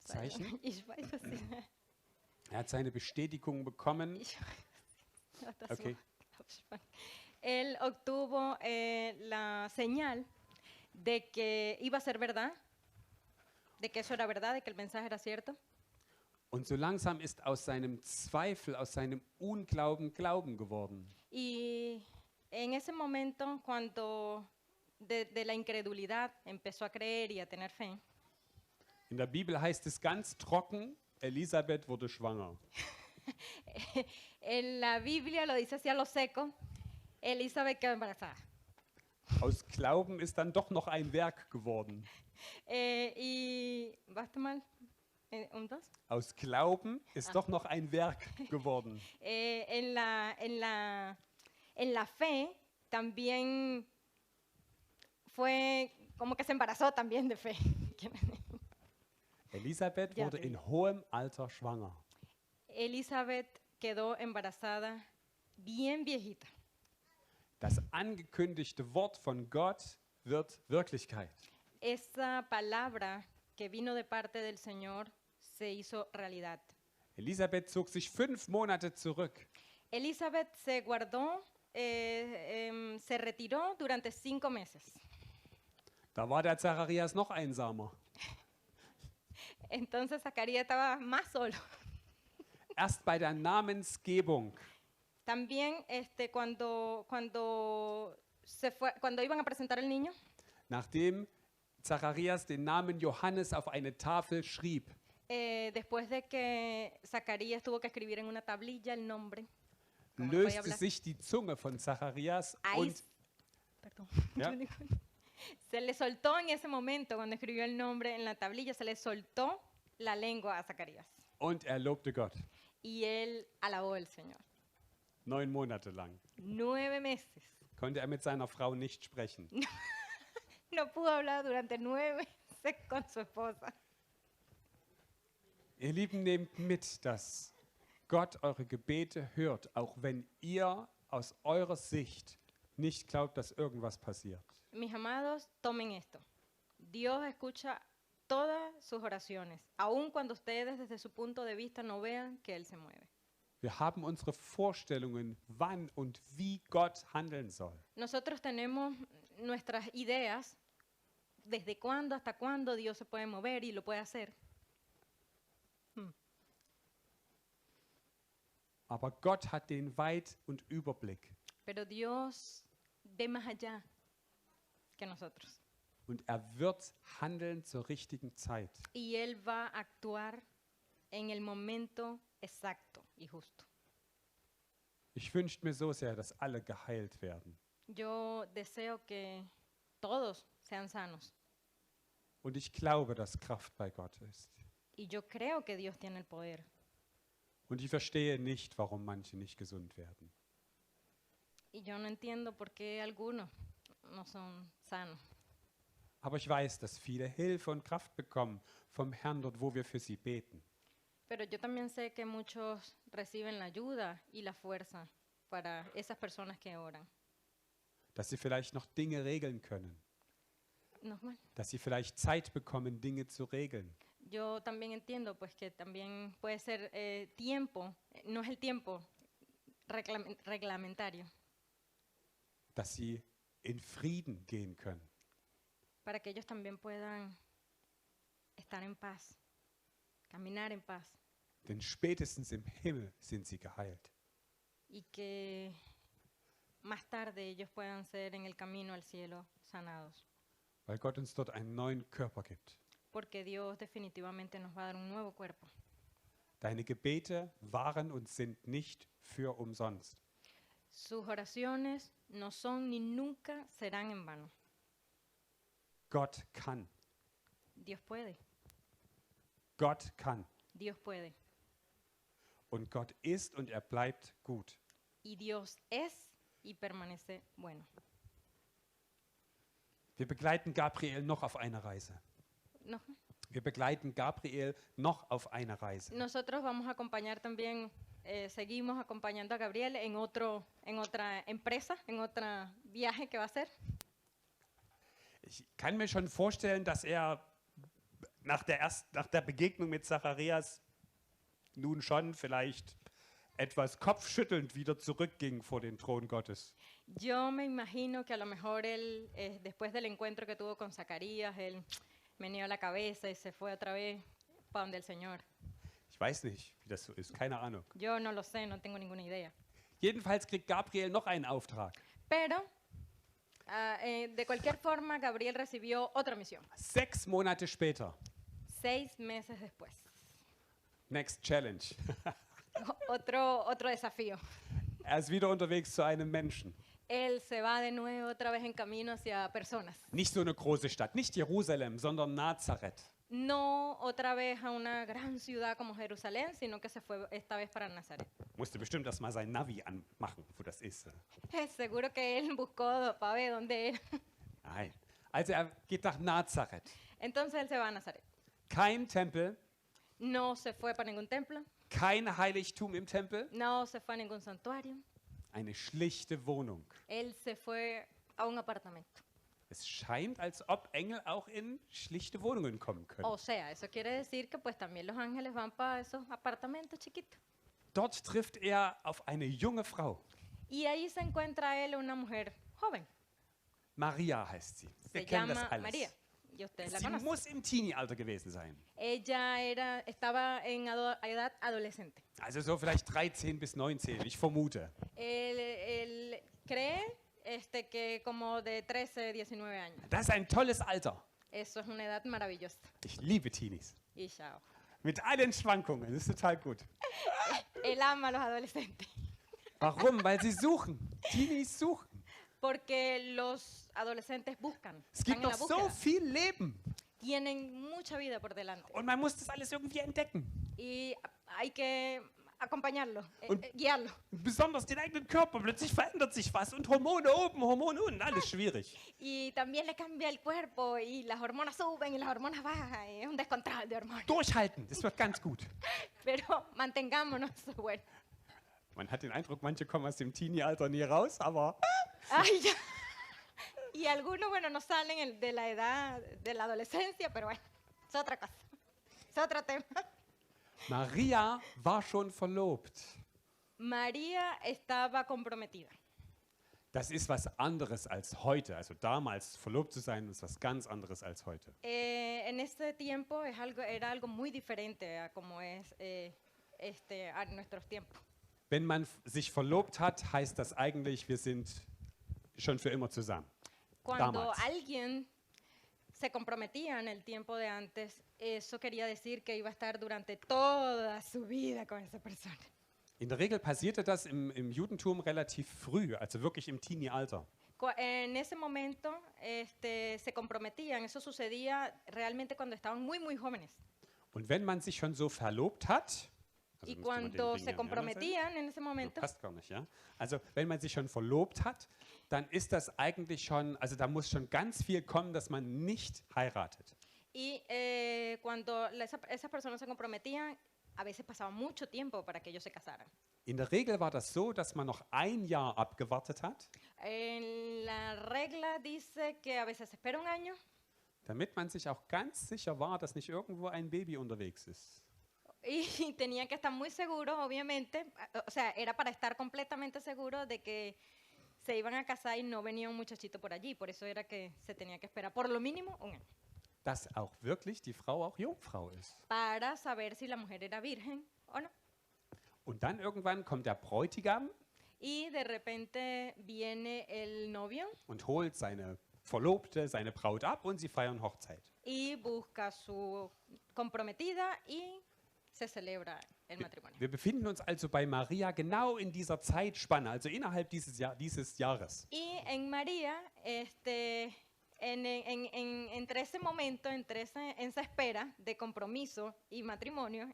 Zeichen. Ich weiß es nicht. Er hat seine Bestätigung bekommen. Ich weiß das Okay. Wort auf Spanisch. Él obtuvo la señal de que iba a ser verdad, de que eso era verdad, de que el mensaje era cierto. Und so langsam ist aus seinem Zweifel, aus seinem Unglauben Glauben geworden. Y en ese momento, cuando de la incredulidad empezó a creer y a tener fe, In der Bibel heißt es ganz trocken, Elisabeth wurde schwanger. en la Biblia lo dice así a lo seco, Elizabeth quedó embarazada. Aus Glauben ist dann doch noch ein Werk geworden. Y, ¿basta mal? ¿Un dos? Aus Glauben ist doch noch ein Werk geworden. En la fe también fue como que se embarazó también de fe. Elisabeth Ja, wurde bitte. in hohem Alter schwanger. Elizabeth quedó embarazada bien viejita. Das angekündigte Wort von Gott wird Wirklichkeit. Esa palabra que vino de parte del Señor se hizo realidad. Elisabeth zog sich 5 Monate zurück. Elizabeth se guardó, se retiró durante 5 meses. Da war der Zacharias noch einsamer. Entonces Zacarías estaba más solo. Erst bei der Namensgebung También cuando iban a presentar al niño, nachdem Zacharias den Namen Johannes auf eine Tafel schrieb, después de que Zacarías tuvo que escribir en una tablilla el nombre, como no podía löste hablar, sich die Zunge von Zacharias ahí und perdón, Ja. se le soltó en ese momento cuando escribió el nombre en la tablilla, se le soltó la lengua a Zacarías er lobte Gott. y él alabó al Señor. 9 Monate lang 9 meses. konnte er mit seiner Frau nicht sprechen. No pudo hablar durante 9 meses con su esposa. Ihr Lieben, nehmt mit, dass Gott eure Gebete hört, auch wenn ihr aus eurer Sicht nicht glaubt, dass irgendwas passiert. Mis amados, tomen esto. Dios escucha todas sus oraciones, aun cuando ustedes desde su punto de vista no vean que Él se mueve. Wir haben unsere Vorstellungen, wann und wie Gott handeln soll. Nosotros tenemos nuestras ideas desde cuándo hasta cuándo Dios se puede mover y lo puede hacer. Aber Gott hat den Weit- und Überblick. Pero Dios ve más allá que nosotros. Und er wird handeln zur richtigen Zeit. Y Él va a actuar en el momento exacto y justo. Ich wünsche mir so sehr, dass alle geheilt werden. Yo deseo que todos sean sanos. Und ich glaube, dass Kraft bei Gott ist. Y yo creo que Dios tiene el poder. Und ich verstehe nicht, warum manche nicht gesund werden. Y yo no entiendo por qué algunos no son sanos. Aber ich weiß, dass viele Hilfe und Kraft bekommen vom Herrn dort, wo wir für sie beten. Pero yo también sé que muchos reciben la ayuda y la fuerza para esas personas que oran. Dass sie vielleicht noch Dinge regeln können. Nochmal. Dass sie vielleicht Zeit bekommen, Dinge zu regeln. Yo también entiendo pues que también puede ser tiempo, no es el tiempo reglamentario, Dass sie in Frieden gehen können. para que ellos también puedan estar en paz, caminar en paz Denn spätestens im Himmel sind sie geheilt. y que más tarde ellos puedan ser en el camino al cielo sanados, Weil Gott uns dort einen neuen Körper gibt. porque Dios definitivamente nos va a dar un nuevo cuerpo. Deine Gebete waren und sind nicht für umsonst. Sus oraciones no son ni nunca serán en vano. Gott kann. Dios puede, Gott kann. Dios puede. Und Gott ist und er bleibt gut. Y Dios es y permanece bueno. Wir begleiten Gabriel noch auf eine Reise. Nochmal. Wir begleiten Gabriel noch auf eine Reise. Nosotros vamos a acompañar también, seguimos acompañando a Gabriel en otra empresa, en otro viaje que va a hacer. Ich kann mir schon vorstellen, dass er nach der Begegnung mit Zacharias nun schon vielleicht etwas kopfschüttelnd wieder zurückging vor den Thron Gottes. Yo me imagino que a lo mejor él, después del encuentro que tuvo con Zacarías, él meneó la cabeza y se fue otra vez para donde el Señor. Ich weiß nicht, wie das so ist, keine Ahnung. Yo no lo sé, no tengo ninguna idea. Jedenfalls kriegt Gabriel noch einen Auftrag. Pero, de cualquier forma, Gabriel recibió otra misión. 6 Monate später. 6 meses después. Next Challenge. Otro desafío. Er ist wieder unterwegs zu einem Menschen. Él se va de nuevo otra vez en camino hacia personas. Nicht so eine große Stadt, nicht Jerusalem, sondern Nazareth. No otra vez a una gran ciudad como Jerusalén, sino que se fue esta vez para Nazaret. Musste bestimmt erst mal sein Navi anmachen, wo das ist. Seguro que él buscó para ver dónde era. Nein. Also er geht nach Nazareth. Entonces él se va a Nazaret. Kein Tempel, No se fue para ningún templo, kein Heiligtum im Tempel, no se fue a ningún santuario. eine schlichte Wohnung. Él se fue a un apartamento. Es scheint, als ob Engel auch in schlichte Wohnungen kommen können. O sea, eso quiere decir que pues también los ángeles van para esos apartamentos chiquitos. Dort trifft er auf eine junge Frau. Y ahí se encuentra él una mujer joven. Maria heißt sie. Wir Se kennen das llama alles. María. Y ustedes la Sie conocen. muss im Teenie-Alter gewesen sein. Ella estaba en edad adolescente. Also so vielleicht 13 bis 19, ich vermute. Él cree que como de 13, 19 años. Das ist ein tolles Alter. Eso es una edad maravillosa. Ich liebe Teenies. Y chao. Mit allen Schwankungen, das ist total gut. Él ama a los adolescentes. Warum? Weil sie suchen. Teenies suchen. Porque los adolescentes buscan. Es Están gibt en noch la so búsqueda. viel Leben. Tienen mucha vida por delante. Und man muss das alles irgendwie entdecken. Y hay que acompañarlo, Und- guiarlo. Besonders den eigenen Körper. Plötzlich verändert sich was. Und Hormone oben, Hormone unten. Alles schwierig. Y también le cambia el cuerpo y las hormonas suben y las hormonas bajan. Y es un descontrol de hormonas. Durchhalten. Das wird ganz gut. Pero mantengámonos, bueno. Man hat den Eindruck, manche kommen aus dem Teenie-Alter nie raus, aber Ay, ya. Y algunos, bueno, no salen de la edad de la adolescencia, pero bueno, es otra cosa. Es otro tema. Maria war schon verlobt. María estaba comprometida. Das ist was anderes als heute. Also damals verlobt zu sein, ist was ganz anderes als heute. En ese tiempo era algo muy diferente a como es a nuestros tiempos. Wenn man sich verlobt hat, heißt das eigentlich, wir sind schon für immer zusammen. Cuando Damals. alguien se comprometía en el tiempo de antes, eso quería decir que iba a estar durante toda su vida con esa persona. In der Regel passierte das im Judentum relativ früh, also wirklich im Teenie-Alter. En ese momento se comprometían, eso sucedía realmente cuando estaban muy, muy jóvenes. Und wenn man sich schon so verlobt hat, also Y müsste man den cuando Ring se ja mehrmals comprometían en ese sein. momento, Passt gar nicht, ja? Also wenn man sich schon verlobt hat, dann ist das eigentlich schon, also da muss schon ganz viel kommen, dass man nicht heiratet. y cuando esas personas se comprometían, a veces pasaba mucho tiempo para que ellos se casaran. In der Regel war das so, dass man noch ein Jahr abgewartet hat, En la regla dice que a veces se espera un año damit man sich auch ganz sicher war, dass nicht irgendwo ein Baby unterwegs ist. y tenían que estar muy seguros, obviamente, o sea, era para estar completamente seguros de que se iban a casar y no venía un muchachito por allí, por eso era que se tenía que esperar por lo mínimo un año, Dass auch wirklich die Frau auch Jungfrau ist. para saber si la mujer era virgen o no. Und dann irgendwann kommt der Bräutigam Y de repente viene el novio und holt seine Verlobte, seine Braut ab und sie feiern Hochzeit. y busca a su comprometida y se celebra el matrimonio. Wir befinden uns also bei Maria genau in dieser Zeitspanne, also innerhalb dieses Jahres. Y en María, entre ese momento, en esa espera de compromiso y matrimonio,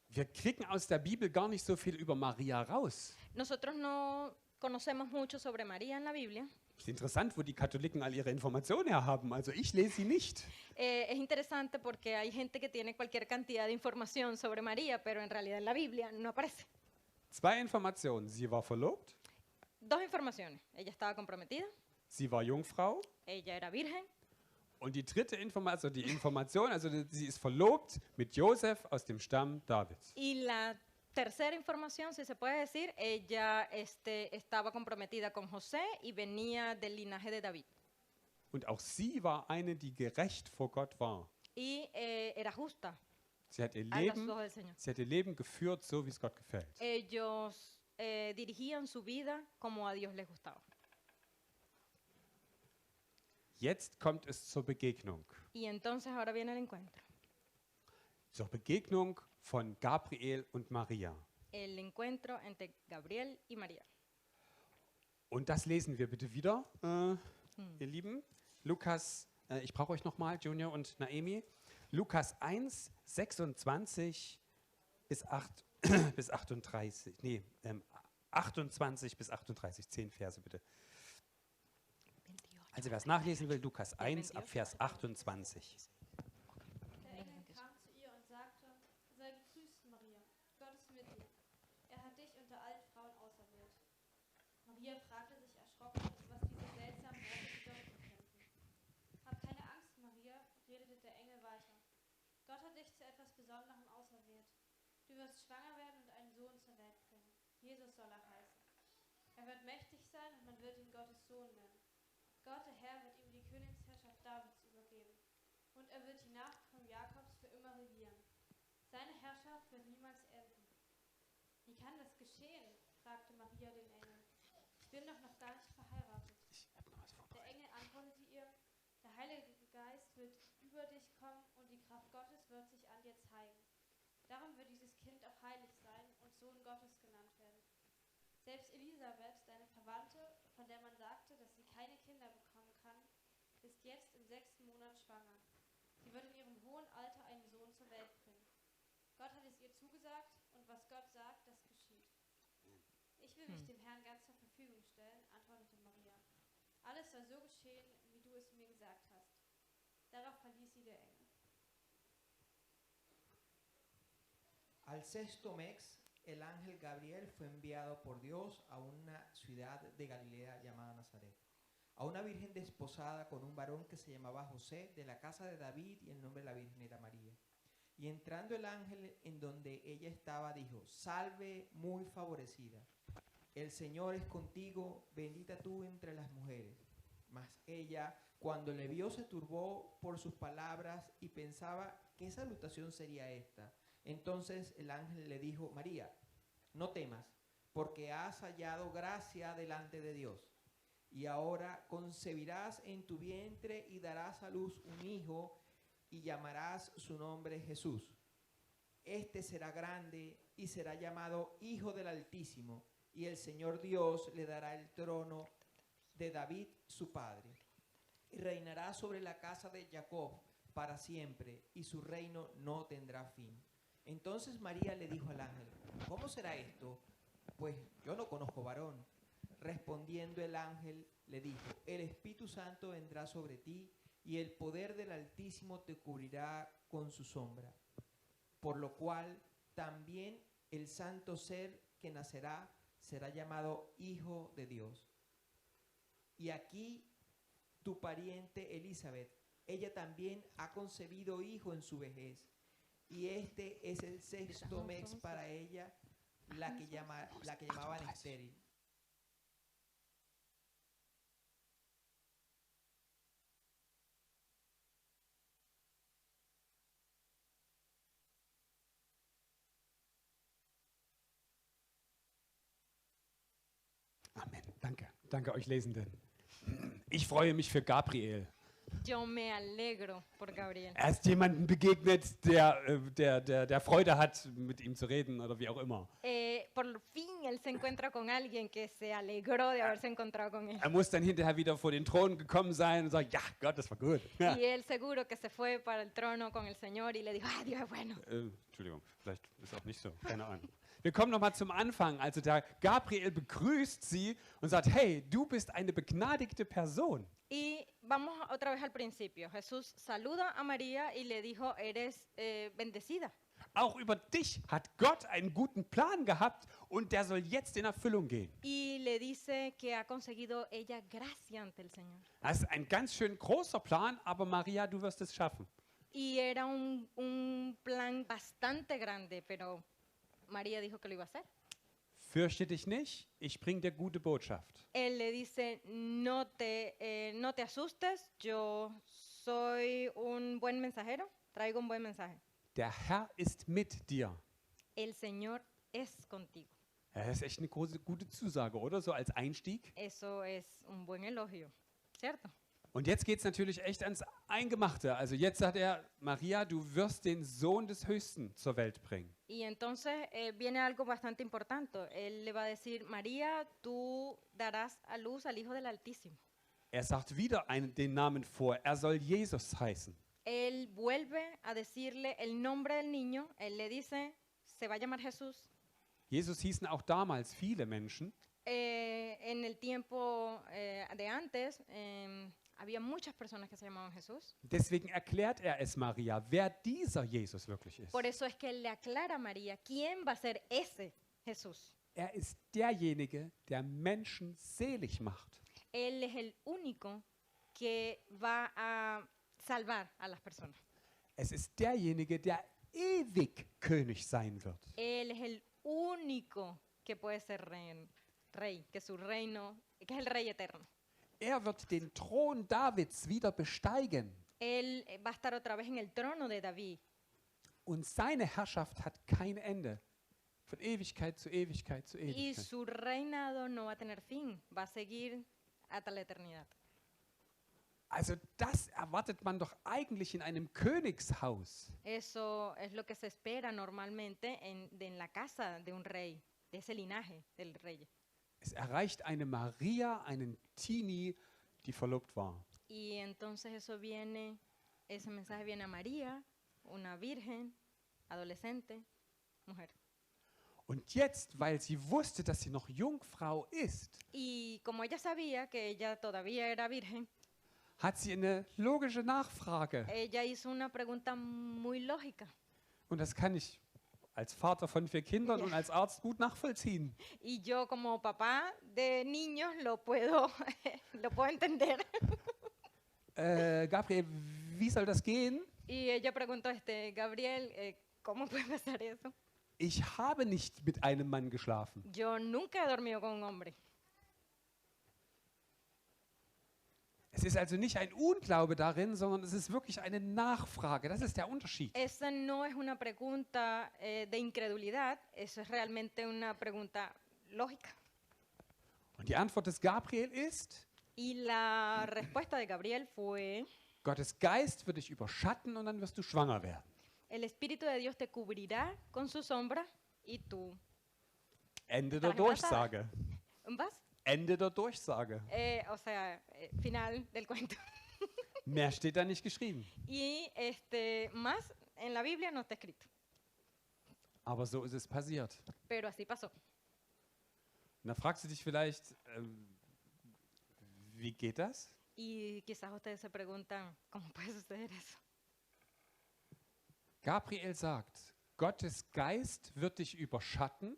Wir kriegen aus der Bibel gar nicht so viel über Maria raus. nosotros no conocemos mucho sobre María en la Biblia. Ist interessant, wo die Katholiken all ihre Informationen her haben. Also ich lese sie nicht. Es interesante porque hay gente que tiene cualquier cantidad de información sobre María, pero en realidad en la Biblia no aparece. 2 Informationen. Sie war verlobt, 2 informaciones. Ella estaba comprometida, sie war Jungfrau ella era virgen Und die dritte Information, also sie ist verlobt mit Josef aus dem Stamm Davids. Y la tercera información, si se puede decir, ella estaba comprometida con José y venía del linaje de David. Und auch sie war eine, die gerecht vor Gott war. Y era justa Sie hat ihr a los Leben, ojos del Señor. sie hat ihr Leben geführt, so wie es Gott gefällt. Ellos dirigían su vida como a Dios les gustaba. Jetzt kommt es zur Begegnung. Y entonces ahora viene el encuentro. Zur Begegnung von Gabriel und Maria. El encuentro entre Gabriel y María. Und das lesen wir bitte wieder, ihr Lieben. Lukas, ich brauche euch nochmal, Junior und Naemi. Lukas 1, 26 bis 38. Nee, 28 bis 38, 10 Verse bitte. Also wer es nachlesen will, Lukas 1 ab Vers 28. Der Engel kam zu ihr und sagte, sei gegrüßt, Maria, Gott ist mit dir. Er hat dich unter allen Frauen auserwählt. Maria fragte sich erschrocken, was diese seltsamen Worte bedeuten könnten. Hab keine Angst, Maria, redete der Engel weiter. Gott hat dich zu etwas Besonderem auserwählt. Du wirst schwanger werden und einen Sohn zur Welt bringen. Jesus soll er heißen. Er wird mächtig sein und man wird ihn Gottes Sohn nennen. Gott, der Herr, wird ihm die Königsherrschaft Davids übergeben. Und er wird die Nachkommen Jakobs für immer regieren. Seine Herrschaft wird niemals enden. Wie kann das geschehen? Fragte Maria den Engel. Ich bin doch noch gar nicht verheiratet. Der Engel antwortete ihr, der Heilige Geist wird über dich kommen und die Kraft Gottes wird sich an dir zeigen. Darum wird dieses Kind auch heilig sein und Sohn Gottes genannt werden. Selbst Elisabeth, deine Verwandte, von der man sagte, dass sie keine Kinder bekommen kann, ist jetzt im 6. Monat schwanger. Sie wird in ihrem hohen Alter einen Sohn zur Welt bringen. Gott hat es ihr zugesagt und was Gott sagt, das geschieht. Ich will mich dem Herrn ganz zur Verfügung stellen, antwortete Maria. Alles soll so geschehen, wie du es mir gesagt hast. Darauf verließ sie der Engel. Al sexto mes, el ángel Gabriel fue enviado por Dios a una ciudad de Galilea llamada Nazaret, a una virgen desposada con un varón que se llamaba José, de la casa de David, y el nombre de la virgen era María. Y entrando el ángel en donde ella estaba, dijo, salve muy favorecida, el Señor es contigo, bendita tú entre las mujeres. Mas ella, cuando le vio, se turbó por sus palabras y pensaba, ¿qué salutación sería esta? Entonces el ángel le dijo, María, no temas, porque has hallado gracia delante de Dios. Y ahora concebirás en tu vientre y darás a luz un hijo y llamarás su nombre Jesús. Este será grande y será llamado Hijo del Altísimo, y el Señor Dios le dará el trono de David su padre. Y reinará sobre la casa de Jacob para siempre, y su reino no tendrá fin. Entonces María le dijo al ángel, ¿cómo será esto? Pues yo no conozco varón. Respondiendo el ángel le dijo, el Espíritu Santo vendrá sobre ti y el poder del Altísimo te cubrirá con su sombra. Por lo cual también el santo ser que nacerá será llamado Hijo de Dios. Y aquí tu pariente Elizabeth, ella también ha concebido hijo en su vejez. Y este es el sexto mes para ella, la que llamaban estéril. Amen. Danke. Danke euch Lesenden. Ich freue mich für Gabriel. Yo me alegro por Gabriel. Er ist jemandem begegnet, der Freude hat, mit ihm zu reden oder wie auch immer. Por fin él se encuentra con alguien que se alegró de haberse encontrado con él. Er muss dann hinterher wieder vor den Thron gekommen sein und sagen, ja, Gott, das war gut. Ja. Y él seguro que se fue para el trono con el Señor y le dijo, ah, Dios es bueno. Entschuldigung, vielleicht ist auch nicht so, keine Ahnung. Wir kommen nochmal zum Anfang. Also der Gabriel begrüßt sie und sagt, hey, du bist eine begnadigte Person. Y vamos otra vez al principio. Jesús saluda a María y le dijo, eres bendecida. Auch über dich hat Gott einen guten Plan gehabt und der soll jetzt in Erfüllung gehen. Y le dice que ha conseguido ella gracia ante el Señor. Das ist ein ganz schön großer Plan, aber Maria, du wirst es schaffen. Y era un plan bastante grande, pero María dijo que lo iba a hacer. Fürchte dich nicht, ich bringe dir gute Botschaft. Él le dice, no te asustes, yo soy un buen mensajero, traigo un buen mensaje. Der Herr ist mit dir. El Señor es contigo. Ja, das ist echt eine gute Zusage, oder? So als Einstieg. Eso es un buen elogio, ¿cierto? Und jetzt geht es natürlich echt ans Eingemachte. Also jetzt sagt er, Maria, du wirst den Sohn des Höchsten zur Welt bringen. Y entonces viene algo bastante importante. Él le va a decir, María, tú darás a luz al Hijo del Altísimo. Er sagt wieder den Namen vor. Er soll Jesus heißen. Él vuelve a decirle el nombre del niño. Él le dice, se va a llamar Jesús. Jesus hießen auch damals viele Menschen. En el tiempo de antes había muchas personas que se llamaban Jesús. Deswegen erklärt er es Maria, wer dieser Jesus wirklich ist. Por eso es que él le aclara a María quién va a ser ese Jesús. Er ist derjenige, der Menschen selig macht. Él es el único que va a salvar a las personas. Es ist derjenige, der ewig König sein wird. Él es el único que puede ser rey, que su reino, que es el rey eterno. Er wird den Thron Davids wieder besteigen. Él va a estar otra vez en el trono de David. Und seine Herrschaft hat kein Ende. Von Ewigkeit zu Ewigkeit zu Y Ewigkeit. su reinado no va a tener fin, va a seguir hasta la eternidad. Also das erwartet man doch eigentlich in einem Königshaus. Eso es lo que se espera normalmente en la casa de un rey, de ese linaje del rey. Es erreicht eine Maria, einen Teenie, die verlobt war. Y entonces ese mensaje viene a María, una virgen, adolescente, mujer. Und jetzt, weil sie wusste, dass sie noch Jungfrau ist, Y como ella sabía que ella todavía era virgen, hat sie eine logische Nachfrage. ella hizo una pregunta muy lógica. Und das kann ich als Vater von 4 Kindern und als Arzt gut nachvollziehen. Y yo como papá de niños lo puedo entender. Gabriel, wie soll das gehen? Y ella preguntó, Gabriel, ¿cómo puede pasar eso? Ich habe nicht mit einem Mann geschlafen. Yo nunca he dormido con un hombre. Es ist also nicht ein Unglaube darin, sondern es ist wirklich eine Nachfrage. Das ist der Unterschied. Esa no es una pregunta de incredulidad, eso es realmente una pregunta lógica. Und die Antwort des Gabriel ist, Y la respuesta de Gabriel fue, Gottes Geist wird dich überschatten und dann wirst du schwanger werden. el Espíritu de Dios te cubrirá con su sombra y tú. Ende der Estarás embarazada. Durchsage. ¿Vas? Ende der Durchsage. O sea, final del cuento. Mehr steht da nicht geschrieben. Y más en la Biblia no está escrito, Aber so ist es passiert. pero así pasó. Und da fragst du dich vielleicht, wie geht das? Y quizás ustedes se preguntan, ¿cómo puede suceder eso? Gabriel sagt, Gottes Geist wird dich überschatten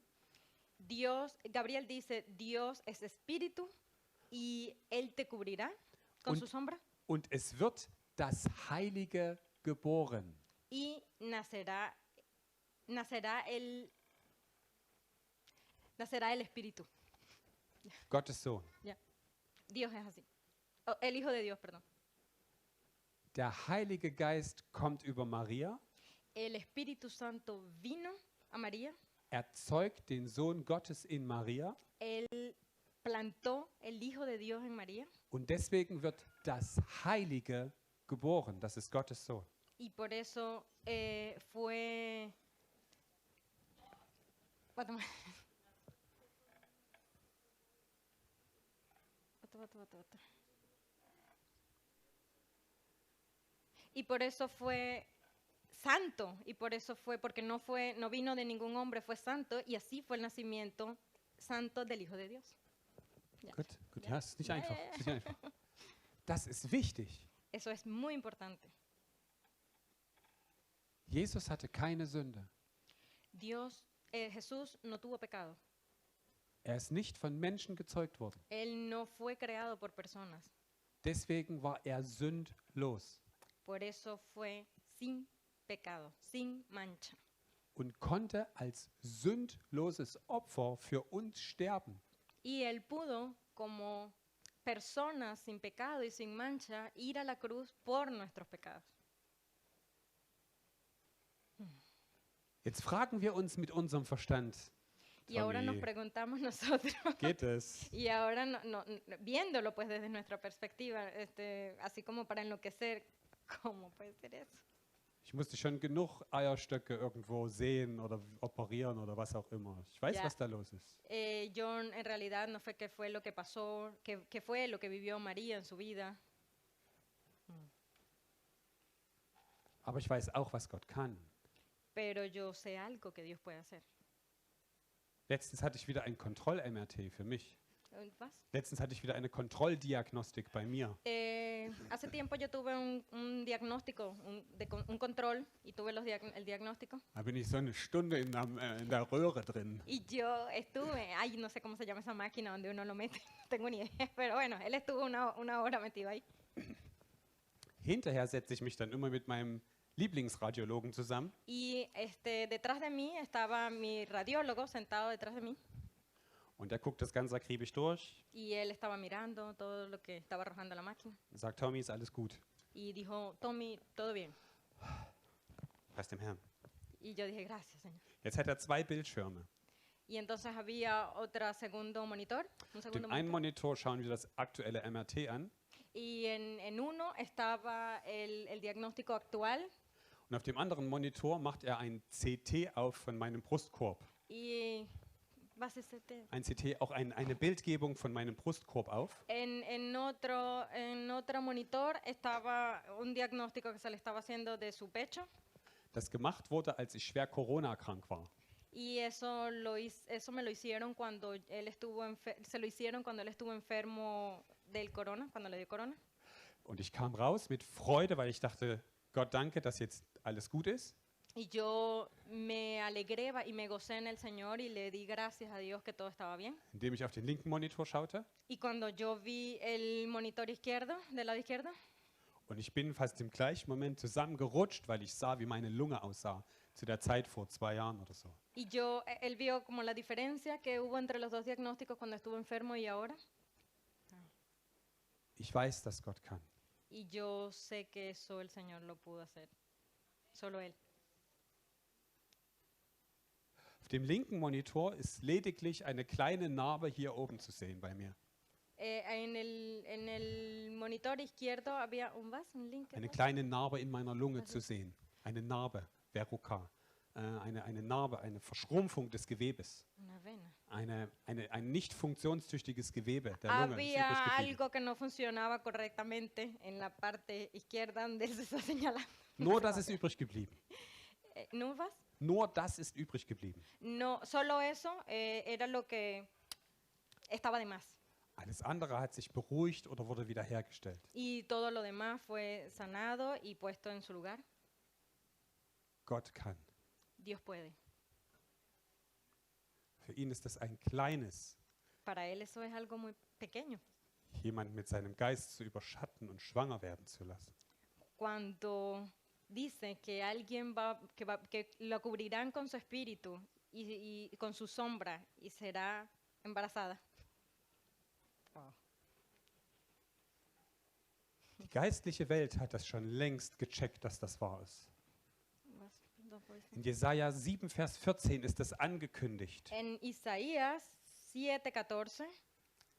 Gabriel dice, Dios es espíritu y Él te cubrirá con Und- su sombra und es wird das Heilige geboren. y nacerá el espíritu. Gottes Sohn. Dios es así. El Hijo de Dios, perdón. Der Heilige Geist kommt über Maria, El Espíritu Santo vino a María, erzeugt den Sohn Gottes in Maria Él plantó el Hijo de Dios en María und deswegen wird das Heilige geboren. Das ist Gottes Sohn. y por eso fue... Warte mal. Warte. Y por eso fue santo, y por eso fue, porque no vino de ningún hombre, fue santo, y así fue el nacimiento santo del Hijo de Dios. Ja. Gut, ja, es ist nicht Ja, einfach. ja, ja. Es ist nicht einfach. Das ist wichtig. Eso es muy importante. Jesus hatte keine Sünde. Jesús no tuvo pecado. Er ist nicht von Menschen gezeugt worden. Él no fue creado por personas. Deswegen war er sündlos Por eso fue sin pecado, sin mancha. und konnte als sündloses Opfer für uns sterben. Y él pudo, como persona sin pecado y sin mancha, ir a la cruz por nuestros pecados. Jetzt fragen wir uns mit unserem Verstand, Y ahora nos Tommy, preguntamos nosotros, geht es? y ahora viéndolo pues desde nuestra perspectiva, así como para enloquecer, ¿cómo puede ser eso? Ich musste schon genug Eierstöcke irgendwo sehen oder operieren oder was auch immer. Ich weiß, Ja. was da los ist. John en realidad no fue que fue lo que pasó, que fue lo que vivió María en su vida, Aber ich weiß auch, was Gott kann. pero yo sé algo que Dios puede hacer. Letztens hatte ich wieder ein Kontroll-MRT für mich. ¿Und was? Letztens hatte ich wieder eine Kontrolldiagnostik bei mir. Hace tiempo yo tuve un diagnóstico, un control, y tuve el diagnóstico. Da bin ich so eine Stunde in der Röhre drin. Y yo estuve, ay, no sé cómo se llama esa máquina donde uno lo mete, no tengo ni idea, pero bueno, él estuvo una hora metido ahí. Hinterher setze ich mich dann immer mit meinem Lieblingsradiologen zusammen Y detrás de mí estaba mi radiólogo sentado detrás de mí, und der guckt das ganz akribisch durch y él estaba mirando todo lo que estaba arrojando la máquina. und sagt, Tommy, ist alles gut. Y dijo, Tommy, todo bien. Preis dem Herrn. Y yo dije, gracias, Señor. Jetzt hat er 2 Bildschirme. Y entonces había otro segundo monitor, un Auf segundo dem einen monitor. Monitor schauen wir das aktuelle MRT an Y en uno estaba el diagnóstico actual und auf dem anderen Monitor macht er ein CT auf von meinem Brustkorb. y ¿vas a hacerte? Ein CT, auch eine Bildgebung von meinem Brustkorb auf. En otro monitor estaba un diagnóstico que se le estaba haciendo de su pecho Das gemacht wurde, als ich schwer Corona-krank war. y eso me lo hicieron cuando se lo hicieron cuando él estuvo enfermo del corona, cuando le dio corona. Und ich kam raus mit Freude, weil ich dachte, Gott danke, dass jetzt alles gut ist. Y yo me alegré y me gocé en el Señor y le di gracias a Dios que todo estaba bien. Indem ich auf den linken Monitor schaute. Y cuando yo vi el monitor izquierdo, del lado izquierdo, Und ich bin fast im gleichen Moment zusammengerutscht, weil ich sah, wie meine Lunge aussah. Zu der Zeit vor 2 Jahren oder so. y él vio como la diferencia que hubo entre los dos diagnósticos cuando estuvo enfermo y ahora. Ich weiß, dass Gott kann. Y yo sé que eso el Señor lo pudo hacer. Solo Él. Auf dem linken Monitor ist lediglich eine kleine Narbe hier oben zu sehen bei mir. En el monitor izquierdo había un link. Eine kleine Narbe in meiner Lunge zu sehen. Eine Narbe, Verruca. Eine Narbe, eine Verschrumpfung des Gewebes. Una vena. Ein nicht funktionstüchtiges Gewebe der Lunge. ist übrig Había geblieben. algo que no funcionaba correctamente en la parte izquierda donde él se está señalando. Nur das ist übrig geblieben. ¿No vas? Nur das ist übrig geblieben. No, solo eso era lo que estaba de más. Alles andere hat sich beruhigt oder wurde wiederhergestellt. Y todo lo demás fue sanado y puesto en su lugar. Gott kann. Dios puede. Für ihn ist das ein kleines, Para él eso es algo muy pequeño. jemand mit seinem Geist zu überschatten und schwanger werden zu lassen. Cuando dice que alguien que lo cubrirán con su espíritu y con su sombra y será embarazada. Wow. Die geistliche Welt hat das schon längst gecheckt, dass das wahr ist. In Jesaja 7, Vers 14 ist das angekündigt. En Isaías 7:14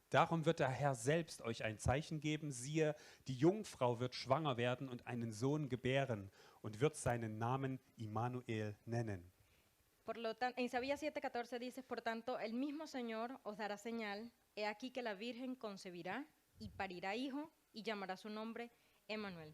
Darum wird der Herr selbst euch ein Zeichen geben. Siehe, die Jungfrau wird schwanger werden und einen Sohn gebären und wird seinen Namen Immanuel nennen. En Isaías 7:14 dice, por tanto, el mismo Señor os dará señal, he aquí que la Virgen concebirá y parirá hijo y llamará su nombre Emmanuel.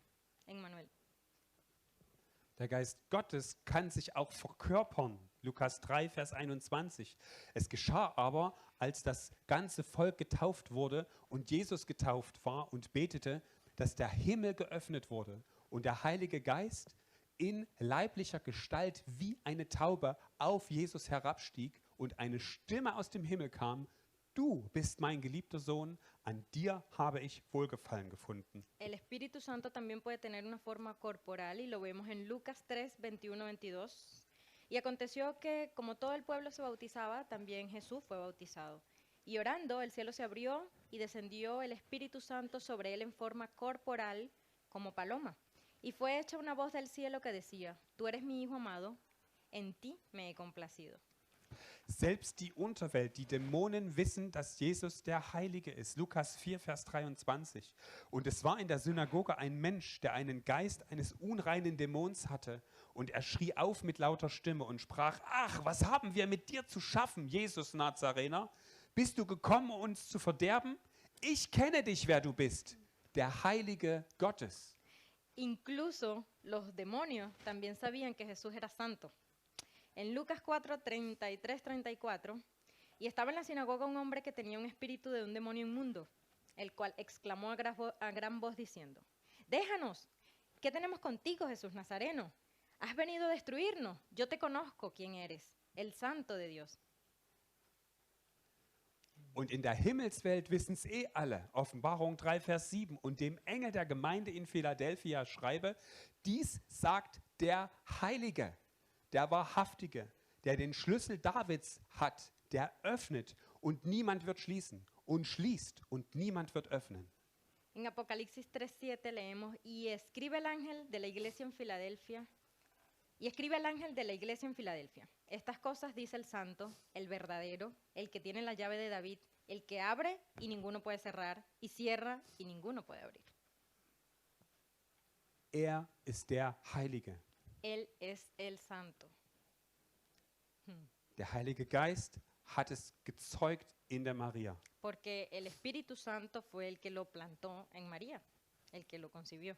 Der Geist Gottes kann sich auch verkörpern. Lukas 3, Vers 21. Es geschah aber, als das ganze Volk getauft wurde und Jesus getauft war und betete, dass der Himmel geöffnet wurde und der Heilige Geist in leiblicher Gestalt wie eine Taube auf Jesus herabstieg und eine Stimme aus dem Himmel kam: Du bist mein geliebter Sohn, an dir habe ich Wohlgefallen gefunden. El Espíritu Santo también puede tener una forma corporal y lo vemos en Lucas 3, 21, 22. Y aconteció que como todo el pueblo se bautizaba, también Jesús fue bautizado. Y orando, el cielo se abrió y descendió el Espíritu Santo sobre él en forma corporal como paloma. Y fue hecha una voz del cielo que decía: Tú eres mi Hijo amado, en ti me he complacido. Selbst die Unterwelt, die Dämonen wissen, dass Jesus der Heilige ist. Lukas 4, Vers 23. Und es war in der Synagoge ein Mensch, der einen Geist eines unreinen Dämons hatte. Und er schrie auf mit lauter Stimme und sprach: Ach, was haben wir mit dir zu schaffen, Jesus Nazarener? Bist du gekommen, uns zu verderben? Ich kenne dich, wer du bist, der Heilige Gottes. Incluso los demonios también sabían que Jesús era santo. En Lucas 4, 33, 34, y estaba en la sinagoga un hombre que tenía un espíritu de un demonio inmundo, el cual exclamó a gran voz diciendo: Déjanos, ¿qué tenemos contigo, Jesús Nazareno? Has venido a destruirnos. Yo te conozco quién eres, el Santo de Dios. Und in der Himmelswelt wissen es alle. Offenbarung 3, Vers 7. Und dem Engel der Gemeinde in Philadelphia schreibe: Dies sagt der Heilige, der Wahrhaftige, der den Schlüssel Davids hat, der öffnet und niemand wird schließen und schließt und niemand wird öffnen. En Apocalipsis 3:7 leemos: Y escribe el ángel de la iglesia en Filadelfia. Y escribe el ángel de la iglesia en Filadelfia: Estas cosas dice el santo, el verdadero, el que tiene la llave de David, el que abre y ninguno puede cerrar, y cierra y ninguno puede abrir. Er ist der Heilige. Él es el santo. Der Heilige Geist hat es gezeugt in der Maria. Porque el Espíritu Santo fue el que lo plantó en María, el que lo concibió.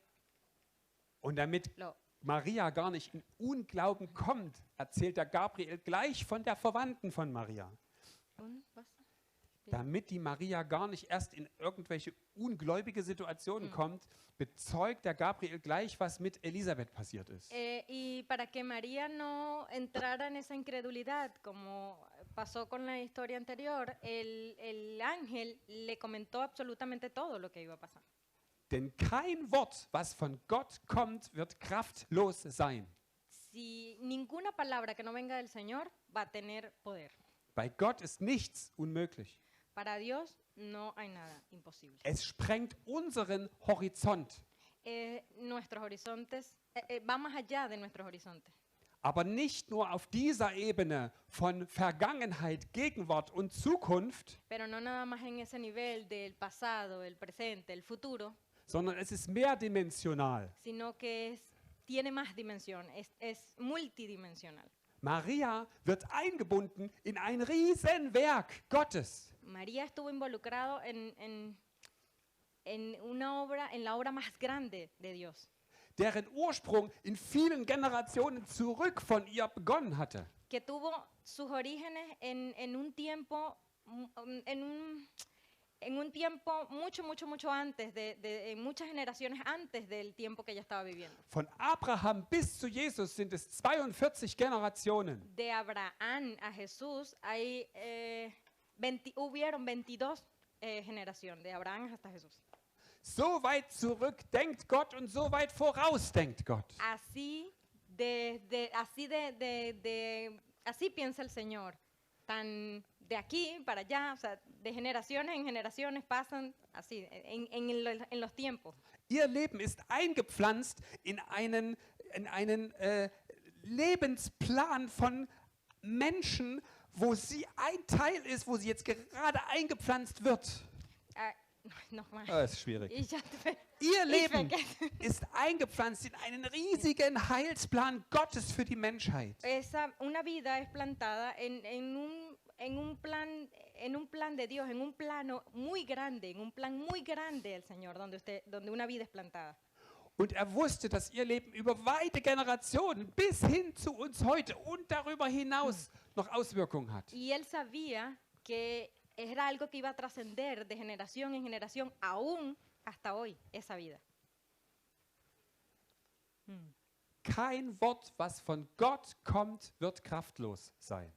Und damit Lo, Maria gar nicht in Unglauben kommt, erzählt der Gabriel gleich von der Verwandten von Maria. was? Damit die Maria gar nicht erst in irgendwelche ungläubige Situationen kommt, bezeugt der Gabriel gleich, was mit Elisabeth passiert ist. Y para que María no entrara en esa incredulidad, como pasó con la historia anterior, el ángel le comentó absolutamente todo lo que iba a pasar. Denn kein Wort, was von Gott kommt, wird kraftlos sein. Si ninguna palabra que no venga del Señor va a tener poder. Bei Gott ist nichts unmöglich. Para Dios no hay nada imposible. Es sprengt unseren Horizont. Nuestros horizontes, va más allá de nuestros horizontes. Aber nicht nur auf dieser Ebene von Vergangenheit, Gegenwart und Zukunft, Pero no nada más en ese nivel del pasado, el presente, el futuro, sondern es ist mehrdimensional. sino que tiene más dimensión, es multidimensional. Maria wird eingebunden in ein Riesenwerk Gottes. María estuvo involucrado en una obra, en la obra más grande de Dios, Deren Ursprung in vielen Generationen zurück von ihr begonnen hatte. que tuvo sus orígenes en un tiempo, en un tiempo mucho antes, en muchas generaciones antes del tiempo que ella estaba viviendo. Von Abraham bis zu Jesus sind es 42 Generationen. De Abraham a Jesús hubieron 22 generaciones, de Abraham hasta Jesús. So weit zurück denkt Gott und so weit voraus denkt Gott. Así piensa el Señor, tan de aquí para allá, o sea, de generaciones en generaciones pasan así, en los tiempos. Ihr Leben ist eingepflanzt in einen Lebensplan von Menschen, wo sie ein Teil ist, wo sie jetzt gerade eingepflanzt wird. Nochmal. Das ist schwierig. Y ya Ihr ich Leben vergesse. ist eingepflanzt in einen riesigen Heilsplan Gottes für die Menschheit. Una vida es plantada en un plan de Dios, en un plano muy grande, en un plan muy grande del Señor, donde una vida es plantada. Und er wusste, dass ihr Leben über weite Generationen bis hin zu uns heute und darüber hinaus noch Auswirkungen hat. Y él sabía que era algo que iba a trascender de generación en generación, aún hasta hoy, esa vida. kein Wort, was von Gott kommt, wird kraftlos sein.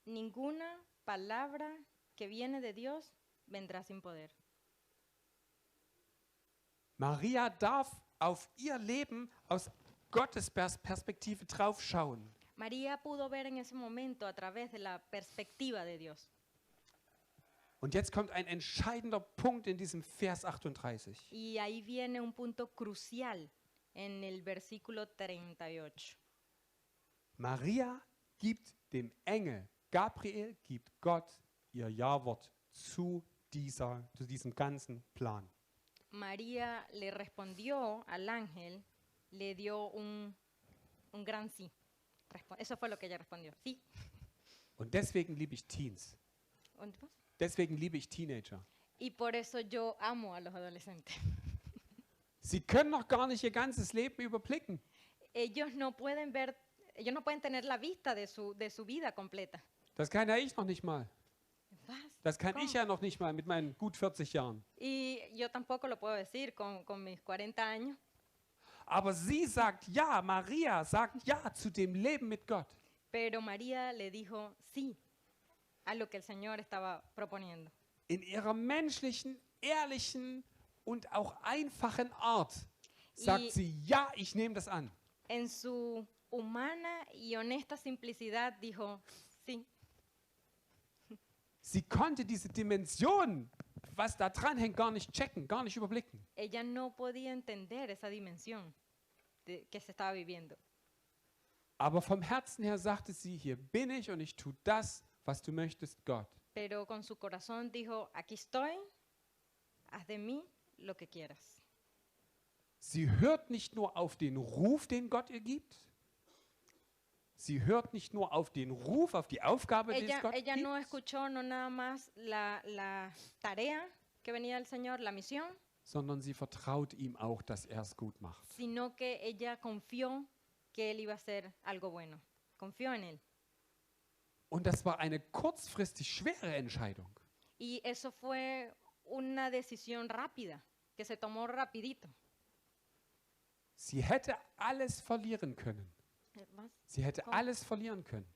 Ninguna palabra que viene de Dios vendrá sin poder. Maria darf auf ihr Leben aus Gottes Perspektive draufschauen. María pudo ver en ese momento a través de la perspectiva de Dios. Und jetzt kommt ein entscheidender Punkt in diesem Vers 38. Y ahí viene un punto crucial en el versículo 38. Maria gibt dem Engel Gabriel, gibt Gott ihr Ja-Wort zu diesem ganzen Plan. María le respondió al ángel, le dio un gran sí. Eso fue lo que ella respondió, sí. Und deswegen liebe ich Teens. ¿Und vos? Deswegen liebe ich Teenager. Y por eso yo amo a los adolescentes. Sie können noch gar nicht ihr ganzes Leben überblicken. Ellos no pueden tener la vista de su vida completa. Das kann ja ich noch nicht mal. Was? Das kann ¿Cómo? ich ja noch nicht mal mit meinen gut 40 Jahren. Y yo tampoco lo puedo decir con mis 40 años. Aber sie sagt ja, Maria sagt ja zu dem Leben mit Gott. Pero María le dijo sí a lo que el Señor estaba proponiendo. In ihrer menschlichen, ehrlichen und auch einfachen Art sagt Y- sie, ja, ich nehme das an. En su humana y honesta simplicidad dijo sí. Sie konnte diese Dimension, was da dran hängt, gar nicht checken, gar nicht überblicken. Ella no podía entender esa dimensión que se estaba viviendo. Aber vom Herzen her sagte sie, hier bin ich und ich tue das, was du möchtest, Gott. Pero con su corazón dijo, aquí estoy, haz de mí lo que quieras. Sie hört nicht nur auf den Ruf, den Gott ihr gibt. Sie hört nicht nur auf den Ruf, auf die Aufgabe, die es Gott Ella no gibt, escuchó no nada más la tarea que venía del Señor, la misión, sondern sie vertraut ihm auch, dass er es gut macht. sino que ella confió que Él iba a hacer algo bueno. Confió en Él. Und das war eine kurzfristig schwere Entscheidung. Y eso fue una decisión rápida, que se tomó rapidito. Sie hätte alles verlieren können. ¿Más? Sie hätte ¿Cómo? alles verlieren können.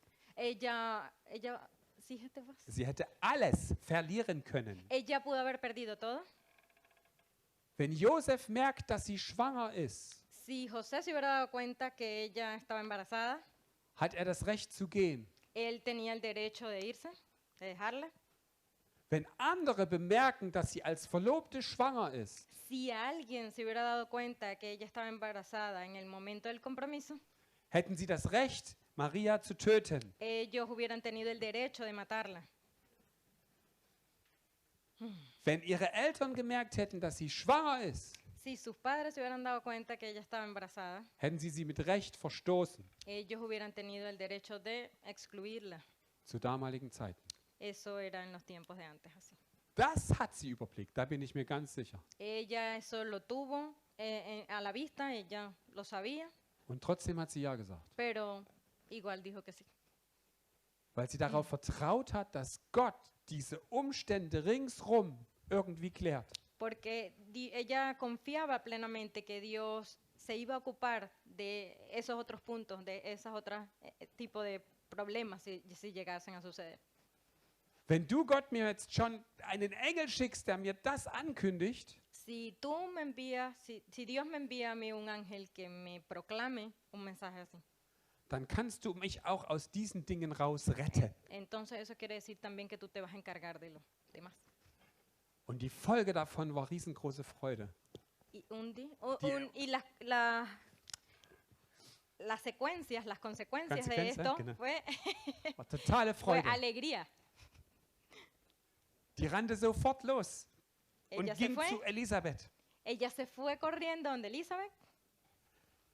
Sí, gente, ¿vas? Sie hätte alles verlieren können. Ella pudo haber perdido todo. Wenn Josef merkt, dass sie schwanger ist, Si José se hubiera dado cuenta que ella estaba embarazada, hat er das Recht zu gehen. él tenía el derecho de irse, de dejarla. Wenn andere bemerken, dass sie als Verlobte schwanger ist, Si alguien se hubiera dado cuenta que ella estaba embarazada en el momento del compromiso, hätten sie das Recht, Maria zu töten. ellos hubieran tenido el derecho de matarla. Wenn ihre Eltern gemerkt hätten, dass sie schwanger ist, Si sus padres se hubieran dado cuenta que ella estaba embarazada, hätten sie mit Recht verstoßen ellos hubieran tenido el derecho de excluirla. zu damaligen Zeiten. Eso era en los tiempos de antes, así. Das hat sie überblickt, da bin ich mir ganz sicher. Ella eso lo tuvo a la vista, ella lo sabía, Und trotzdem hat sie ja gesagt, pero igual dijo que sí. weil sie darauf vertraut hat, dass Gott diese Umstände ringsrum irgendwie klärt. Porque ella confiaba plenamente que Dios se iba a ocupar de esos otros puntos, de esas otras tipos de problemas si llegasen a suceder. Wenn du Gott mir jetzt schon einen Engel schickst, der mir das ankündigt, Si Dios me envía a mí un ángel que me proclame un mensaje así, dann kannst du mich auch aus diesen Dingen raus retten. entonces eso quiere decir también que tú te vas a encargar de los demás. Und die Folge davon war riesengroße Freude. Y las secuencias, las consecuencias de Consecuencia, esto genau. fue War totale fue Freude. alegría. Die rannte sofort los und Ella se ging fue. zu Elisabeth. Ella se fue corriendo donde Elizabeth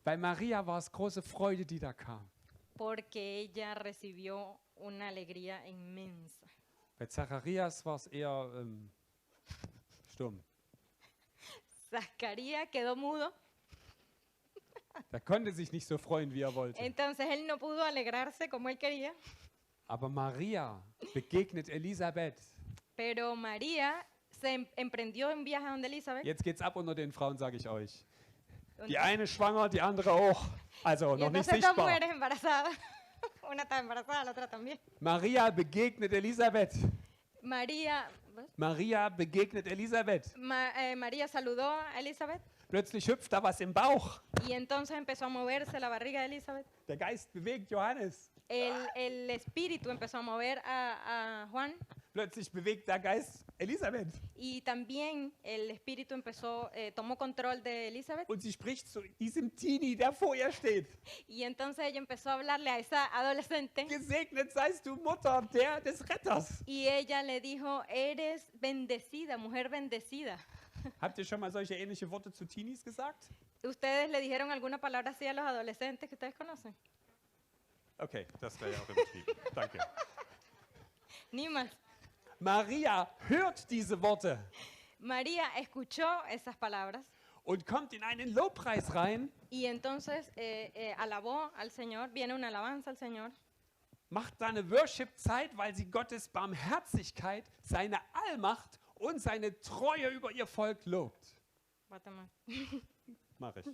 Bei Maria war es große Freude, die da kam. porque ella recibió una alegría inmensa. Bei Zacharias war es eher stumm. Zacarías quedó mudo, Der konnte sich nicht so freuen, wie er wollte. entonces él no pudo alegrarse como él quería, Aber Maria begegnet Elisabeth. pero María se emprendió en viaje a donde Elizabeth. Jetzt geht's ab unter den Frauen, sage ich euch. Un- Die eine schwanger, die andere auch. Also Y noch nicht entonces dos sichtbar. mujeres embarazadas. Una está embarazada, la otra también. Maria begegnet Elisabeth. María, Maria begegnet Elisabeth. María saludó a Elizabeth Plötzlich hüpft da was im Bauch. y entonces empezó a moverse la barriga de Elizabeth. Der Geist bewegt Johannes. El espíritu empezó a mover a Juan Plötzlich bewegt der Geist Elisabeth. y también el espíritu empezó, tomó control de Elizabeth Und sie spricht zu diesem Teenie, der vor ihr steht. y entonces ella empezó a hablarle a esa adolescente Gesegnet seist du, Mutter des Retters. y ella le dijo, eres bendecida, mujer bendecida. Habt ihr schon mal solche ähnliche Worte zu Teenies gesagt? ¿Ustedes le dijeron alguna palabra así a los adolescentes que ustedes conocen? Okay, das wäre ja auch übertrieben. Danke. Niemals. Maria hört diese Worte María escuchó esas palabras und kommt in einen Lobpreis rein, y entonces alabó al Señor, viene una alabanza al Señor, macht da eine Worship-Zeit, weil sie Gottes Barmherzigkeit, seine Allmacht und seine Treue über ihr Volk lobt. Warte mal. Mach ich.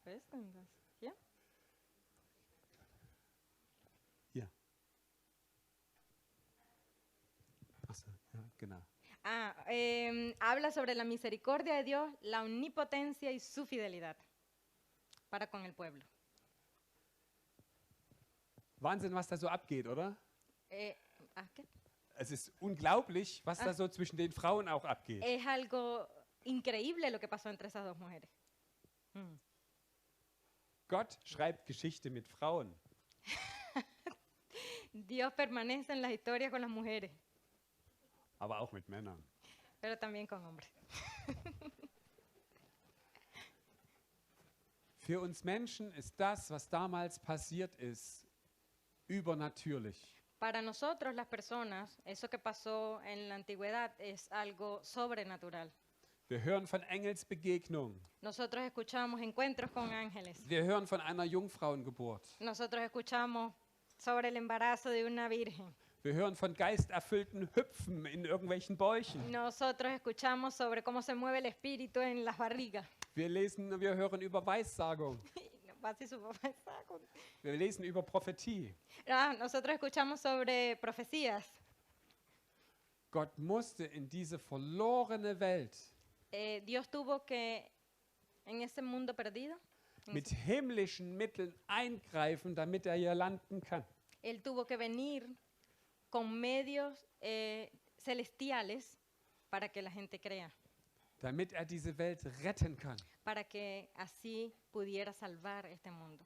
¿Ves? Entonces, ¿ya? Hier. Achso, ja, genau. Habla sobre la misericordia de Dios, la omnipotencia y su fidelidad para con el pueblo. Wahnsinn, was da so abgeht, oder? ¿Qué? Es ist unglaublich, was da so zwischen den Frauen auch abgeht. Es algo increíble lo que pasó entre esas dos mujeres. Gott schreibt Geschichte mit Frauen. Dios permanece en las historias con las mujeres, Aber auch mit Männern. pero también con hombres. Für uns Menschen ist das, was damals passiert ist, übernatürlich. Para nosotros las personas, eso que pasó en la antigüedad es algo sobrenatural. Wir hören von Engelsbegegnungen. Nosotros escuchamos encuentros con ángeles. Wir hören von einer Jungfrauengeburt. Nosotros escuchamos sobre el embarazo de una virgen. Wir hören von geisterfüllten Hüpfen in irgendwelchen Bäuchen. Nosotros escuchamos sobre cómo se mueve el espíritu en las barrigas. Wir hören über Weissagung. Wir lesen über Prophetie. Nosotros escuchamos sobre profecías. Gott musste in diese verlorene Welt Dios tuvo que, en ese mundo perdido, mit himmlischen Mitteln eingreifen, damit er hier landen kann. Él tuvo que venir con medios celestiales para que la gente crea, Damit er diese Welt retten kann. para que así pudiera salvar este mundo.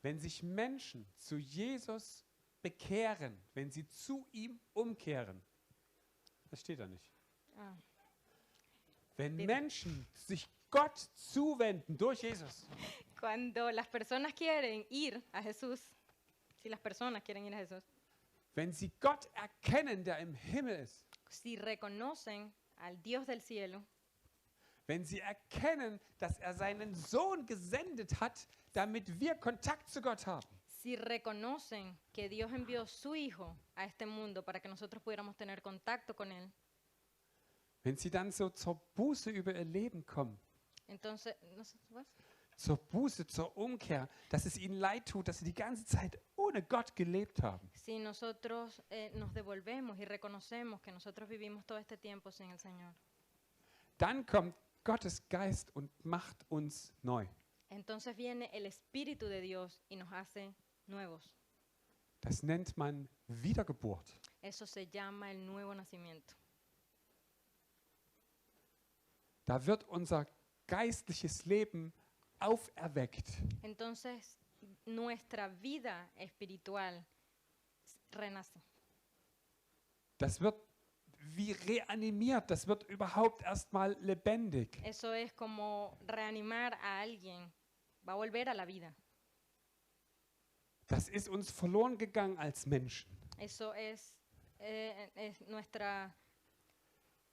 Wenn sich Menschen zu Jesus bekehren, wenn sie zu ihm umkehren, das steht da nicht. Ah. Wenn Bitte. Menschen sich Gott zuwenden durch Jesus, Cuando las personas quieren ir a Jesús, si las personas quieren ir a Jesús, wenn sie Gott erkennen, der im Himmel ist, si reconocen al Dios del cielo, wenn sie erkennen, dass er seinen Sohn gesendet hat, damit wir Kontakt zu Gott haben, si reconocen que Dios envió su Hijo a este mundo para que nosotros pudiéramos tener contacto con Él, wenn sie dann so zur Buße über ihr Leben kommen, entonces, no sé, ¿what? zur Buße, zur Umkehr, dass es ihnen leid tut, dass sie die ganze Zeit ohne Gott gelebt haben, Si nosotros nos devolvemos y reconocemos que nosotros vivimos todo este tiempo sin el Señor, dann kommt Gottes Geist und macht uns neu. entonces viene el Espíritu de Dios y nos hace nuevos. Das nennt man Wiedergeburt. Eso se llama el nuevo nacimiento. Da wird unser geistliches Leben auferweckt. Entonces nuestra vida espiritual renace. Das wird wie reanimiert, das wird überhaupt erstmal lebendig. Eso es como reanimar a alguien, va a volver a la vida. Das ist uns verloren gegangen als Menschen. Eso es nuestra,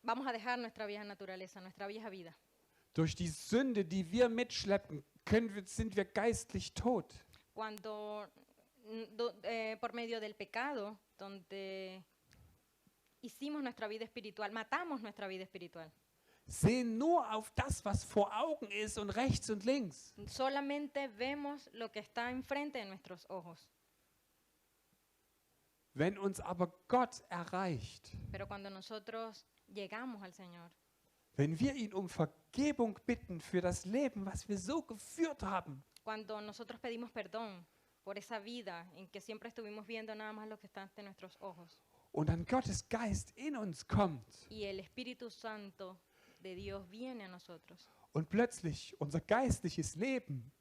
vamos a dejar nuestra vieja naturaleza, nuestra vieja vida. Durch die Sünde, die wir mitschleppen, sind wir geistlich tot. Cuando por medio del pecado, donde hicimos nuestra vida espiritual, matamos nuestra vida espiritual. Sehen nur auf das, was vor Augen ist und rechts und links. Solamente vemos lo que está enfrente de nuestros ojos. Wenn uns aber Gott erreicht, Pero cuando nosotros llegamos al Señor, wenn wir ihn um Vergebung bitten für das Leben, was wir so geführt haben, cuando nosotros pedimos perdón por esa vida en que siempre estuvimos viendo nada más lo que está ante nuestros ojos, und dann Gottes Geist in uns kommt y el Espíritu Santo de Dios viene a nosotros, und plötzlich unser geistliches Leben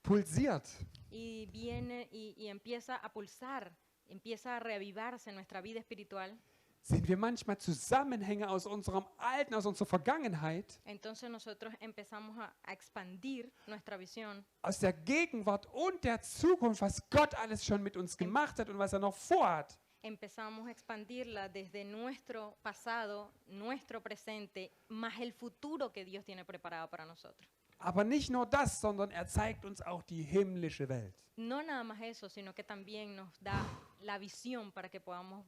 pulsiert, y viene y empieza a pulsar, empieza a reavivarse nuestra vida espiritual, sehen wir manchmal Zusammenhänge aus unserem Alten, aus unserer Vergangenheit, entonces nosotros empezamos a expandir nuestra visión aus der Gegenwart und der Zukunft, was Gott alles schon mit uns gemacht hat und was er noch vorhat. empezamos a expandirla desde nuestro pasado, nuestro presente, más el futuro que Dios tiene preparado para nosotros. Aber nicht nur das, sondern er zeigt uns auch die himmlische Welt. No nada más eso, sino que también nos da la visión para que podamos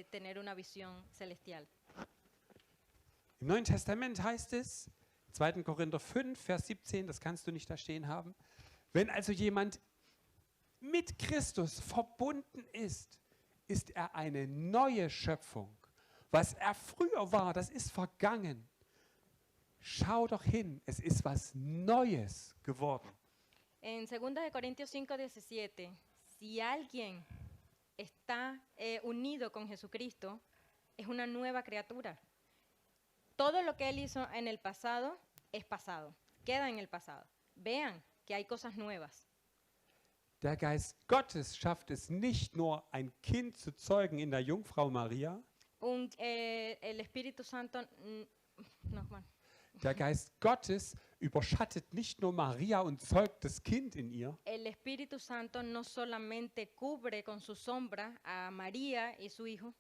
tener una visión celestial. Im Neuen Testament heißt es, 2. Korinther 5, Vers 17, das kannst du nicht da stehen haben, wenn also jemand mit Christus verbunden ist, ist er eine neue Schöpfung. Was er früher war, das ist vergangen. Schau doch hin, es ist was Neues geworden. En 2 de Corintios 5:17, si alguien está unido con Jesucristo, es una nueva criatura. Todo lo que Él hizo en el pasado es pasado, queda en el pasado. Vean que hay cosas nuevas. Der Geist Gottes schafft es nicht nur, ein Kind zu zeugen in der Jungfrau Maria. El Espíritu Santo, no, bueno. Der Geist Gottes überschattet nicht nur Maria und zeugt das Kind in ihr, El Espíritu Santo no solamente cubre con su sombra a María y su hijo,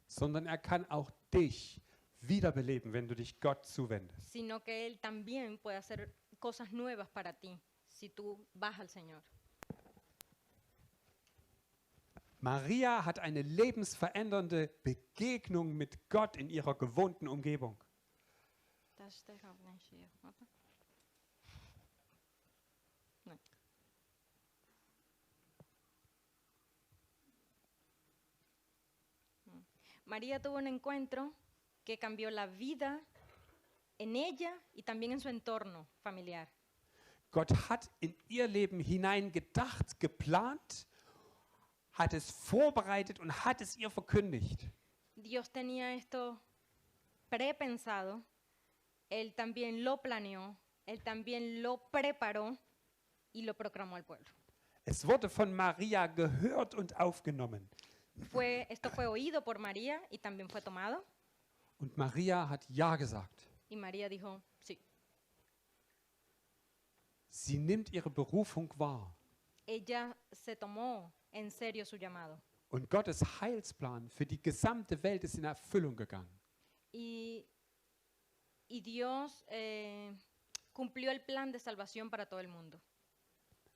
sondern er kann auch dich wiederbeleben, wenn du dich Gott zuwendest. sino que Él también puede hacer cosas nuevas para ti si tú vas al Señor. Maria hat eine lebensverändernde Begegnung mit Gott in ihrer gewohnten Umgebung. No. María tuvo un encuentro que cambió la vida en ella y también en su entorno familiar. Gott hat in ihr Leben hinein gedacht, geplant, hat es vorbereitet und hat es ihr verkündigt. Dios tenía esto prepensado, Él también lo planeó, Él también lo preparó y lo proclamó al pueblo. Es wurde von Maria gehört und aufgenommen. Esto fue oído por María y también fue tomado, Und Maria hat Ja gesagt. y María dijo, sí. Sie nimmt ihre Berufung wahr. Ella se tomó en serio su llamado. Und Gottes Heilsplan für die gesamte Welt ist in Erfüllung gegangen. Y Dios cumplió el plan de salvación para todo el mundo.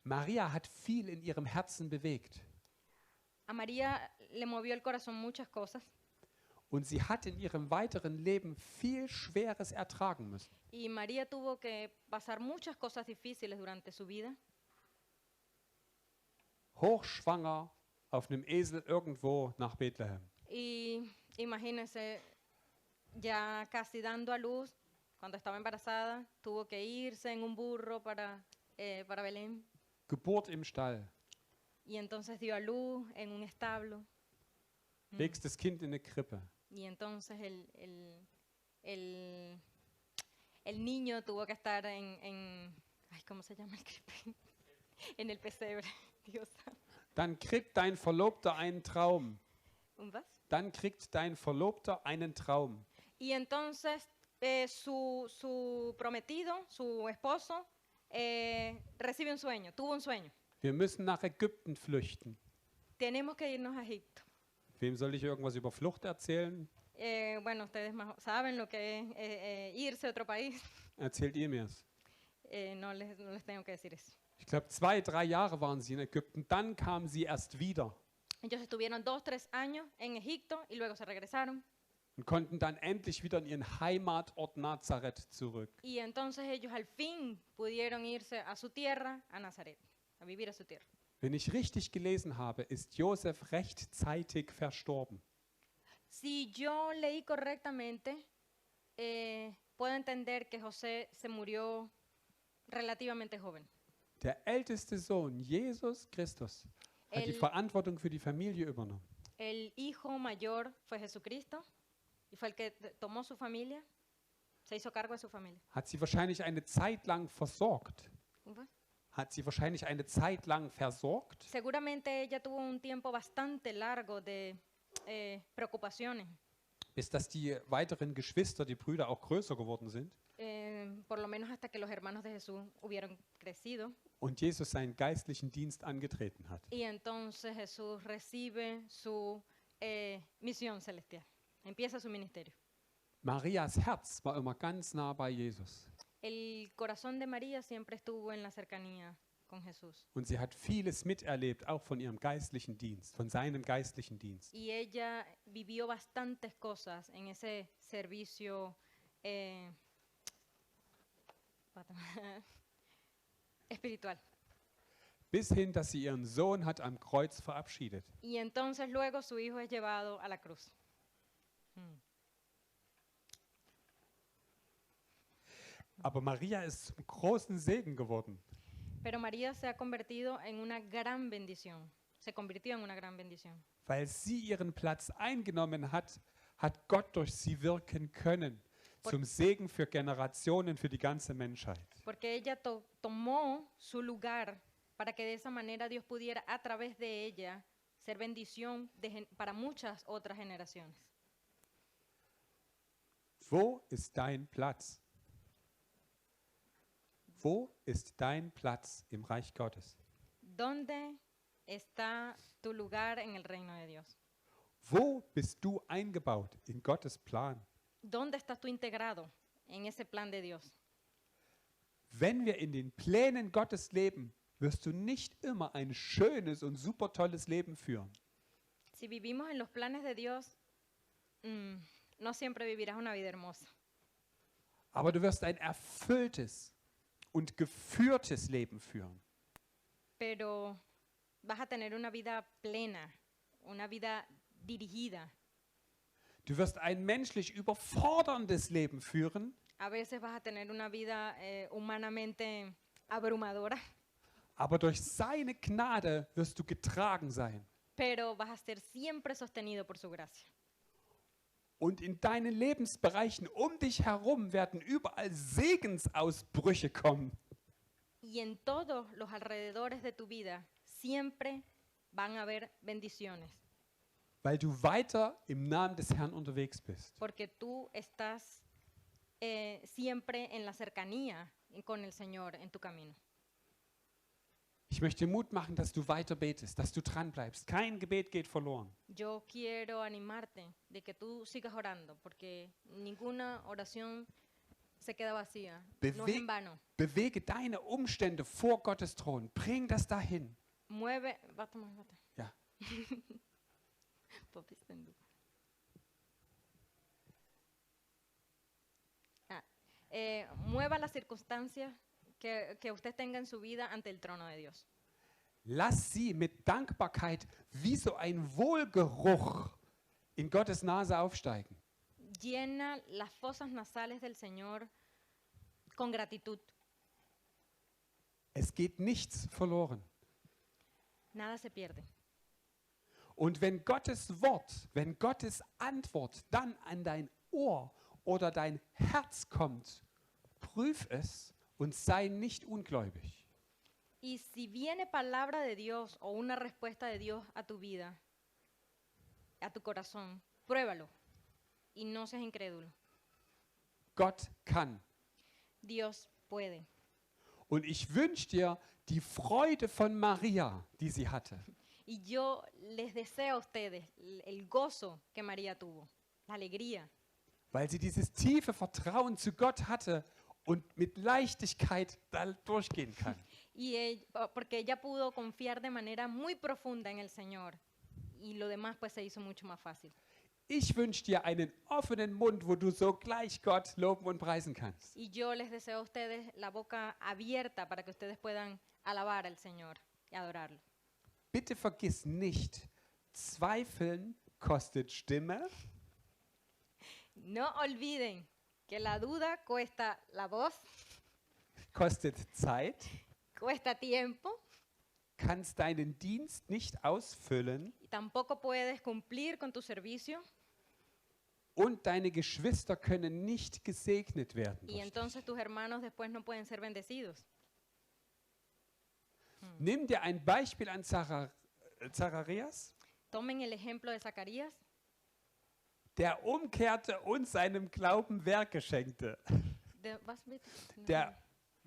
Maria hat viel in ihrem Herzen bewegt. A María le movió el corazón muchas cosas Und sie hat in ihrem weiteren Leben viel Schweres ertragen müssen. y María tuvo que pasar muchas cosas difíciles durante su vida. Hochschwanger auf einem Esel irgendwo nach Bethlehem. Y imagínense, ya casi dando a luz, cuando estaba embarazada, tuvo que irse en un burro para Belén. Geburt im Stall. Y entonces dio a luz en un establo. Legst das Kind in eine Krippe. Y entonces el niño tuvo que estar ay, ¿cómo se llama el crepe? En el pesebre. Dios santo. Dann kriegt dein Verlobter einen Traum. ¿Un was? Dann kriegt dein Verlobter einen Traum. Y entonces su prometido, su esposo, recibe un sueño, tuvo un sueño. Wir müssen nach Ägypten flüchten. Tenemos que irnos a Egipto. Wem soll ich irgendwas über Flucht erzählen? Bueno, ustedes saben lo que es irse a otro país. Erzählt ihr mir's. No les tengo que decir eso. Ich glaube, 2, 3 Jahre waren sie in Ägypten. Dann kamen sie erst wieder. Ellos estuvieron 2, 3 años en Egipto y luego se regresaron. und konnten dann endlich wieder in ihren Heimatort Nazareth zurück. Y entonces ellos al fin pudieron irse a su tierra, a Nazaret, a vivir a su tierra. Wenn ich richtig gelesen habe, ist Josef rechtzeitig verstorben. Si yo leí correctamente, puedo entender que José se murió relativamente joven. Der älteste Sohn, Jesus Christus, hat die El- Verantwortung für die Familie übernommen. El hijo mayor fue Jesucristo y fue el que tomó su familia, se hizo cargo de su familia. Hat sie wahrscheinlich eine Zeit lang versorgt. ¿Cómo fue? Hat sie wahrscheinlich eine Zeit lang versorgt. Seguramente ella tuvo un tiempo bastante largo de preocupaciones, Bis dass die weiteren Geschwister, die Brüder auch größer geworden sind por lo menos hasta que los hermanos de Jesús hubieron crecido. und Jesus seinen geistlichen Dienst angetreten hat. Y entonces Jesús recibe su misión celestial, empieza su ministerio. Marias Herz war immer ganz nah bei Jesus El corazón de María siempre estuvo en la cercanía con Jesús. und sie hat vieles miterlebt, auch von ihrem geistlichen Dienst, von seinem geistlichen Dienst. Y ella vivió bastantes cosas en ese servicio espiritual. Bis hin, dass sie ihren Sohn hat am Kreuz verabschiedet. Y entonces luego su hijo es llevado a la cruz. Aber Maria ist zum großen Segen geworden, Pero María se ha convertido en una gran bendición. Se convirtió en una gran bendición. weil sie ihren Platz eingenommen hat, hat Gott durch sie wirken können, zum Segen für Generationen, für die ganze Menschheit. Porque ella tomó su lugar para que de esa manera Dios pudiera a través de ella ser bendición para muchas otras generaciones. Wo ist dein Platz? Wo ist dein Platz im Reich Gottes? ¿Dónde está tu lugar en el reino de Dios? Wo bist du eingebaut in Gottes Plan? ¿Dónde estás tú integrado en ese plan de Dios? Wenn wir in den Plänen Gottes leben, wirst du nicht immer ein schönes und super tolles Leben führen. Si vivimos en los planes de Dios, no siempre vivirás una vida hermosa. Aber du wirst ein erfülltes und geführtes Leben führen. Pero vas a tener una vida plena, una vida dirigida. Du wirst ein menschlich überforderndes Leben führen, A veces vas a tener una vida humanamente abrumadora, aber durch seine Gnade wirst du getragen sein. pero vas a ser siempre sostenido por su gracia. Und in deinen Lebensbereichen um dich herum werden überall Segensausbrüche kommen. Y en todos los alrededores de tu vida siempre van a haber bendiciones, Weil du weiter im Namen des Herrn unterwegs bist. porque tú estás siempre en la cercanía con el Señor en tu camino. Ich möchte Mut machen, dass du weiter betest, dass du dran bleibst. Kein Gebet geht verloren. Yo quiero animarte de que tú sigas orando, porque ninguna oración se queda vacía, no es en vano. Bewege deine Umstände vor Gottes Thron. Bring das dahin. Mueve, warte mal, warte. Ja. Papi, stand up. Mueva las circunstancias que usted tenga en su vida ante el trono de Dios. Lass sie mit Dankbarkeit wie so ein Wohlgeruch in Gottes Nase aufsteigen. Llena las fosas nasales del Señor con gratitud. Es geht nichts verloren. Nada se pierde. Und wenn Gottes Wort, wenn Gottes Antwort dann an dein Ohr oder dein Herz kommt, prüf es und sei nicht ungläubig. Y si viene palabra de Dios o una respuesta de Dios a tu vida, a tu corazón, pruébalo y no seas incrédulo. Gott kann. Dios puede. Und ich wünsche dir die Freude von Maria, die sie hatte. Y yo les deseo a ustedes el gozo que María tuvo, la alegría, Weil sie dieses tiefe Vertrauen zu Gott hatte und mit Leichtigkeit da durchgehen kann. porque ella pudo confiar de manera muy profunda en el Señor y lo demás pues se hizo mucho más fácil. Ich wünsche dir einen offenen Mund, wo du sogleich Gott loben und preisen kannst. Y yo les deseo a ustedes la boca abierta para que ustedes puedan alabar al Señor y adorarlo. Bitte vergiss nicht, Zweifeln kostet Stimme, No olviden que la duda cuesta la voz, kostet Zeit, cuesta tiempo kannst deinen Dienst nicht ausfüllen y tampoco puedes cumplir con tu servicio und deine Geschwister können nicht gesegnet werden. y durch entonces tus hermanos después no pueden ser bendecidos. dich. Nimm dir ein Beispiel an Zacharias, Tomen el ejemplo de Zacarías, der umkehrte und seinem Glauben Werke schenkte. was bitte? No. Der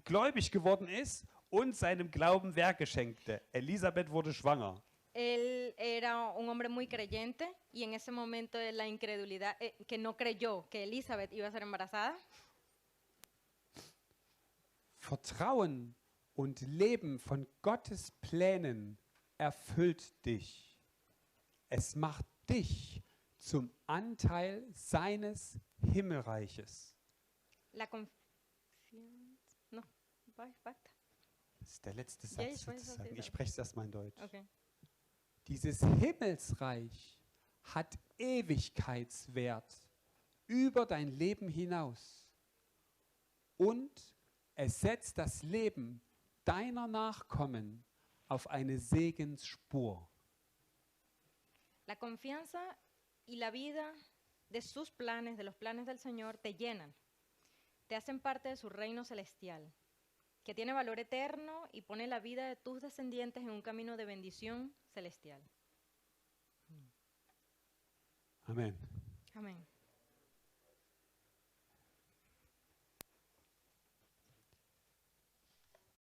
gläubig geworden ist und seinem Glauben Werke schenkte. Elisabeth wurde schwanger. Él era un hombre muy creyente y en ese momento de la incredulidad, que no creyó que Elizabeth iba a ser embarazada, Vertrauen und Leben von Gottes Plänen erfüllt dich. Es macht dich zum Anteil seines Himmelreiches. la confianza, no, basta. Das ist der letzte Ja, Satz ich weiß, was sozusagen. Sie Ich sagen. spreche es erstmal in Deutsch. Okay. Dieses Himmelsreich hat Ewigkeitswert über dein Leben hinaus. Und es setzt das Leben deiner Nachkommen auf eine Segensspur. La confianza y la vida de sus planes, de los planes del Señor, te llenan, te hacen parte de su reino celestial, que tiene valor eterno y pone la vida de tus descendientes en un camino de bendición celestial. Amen. Amén.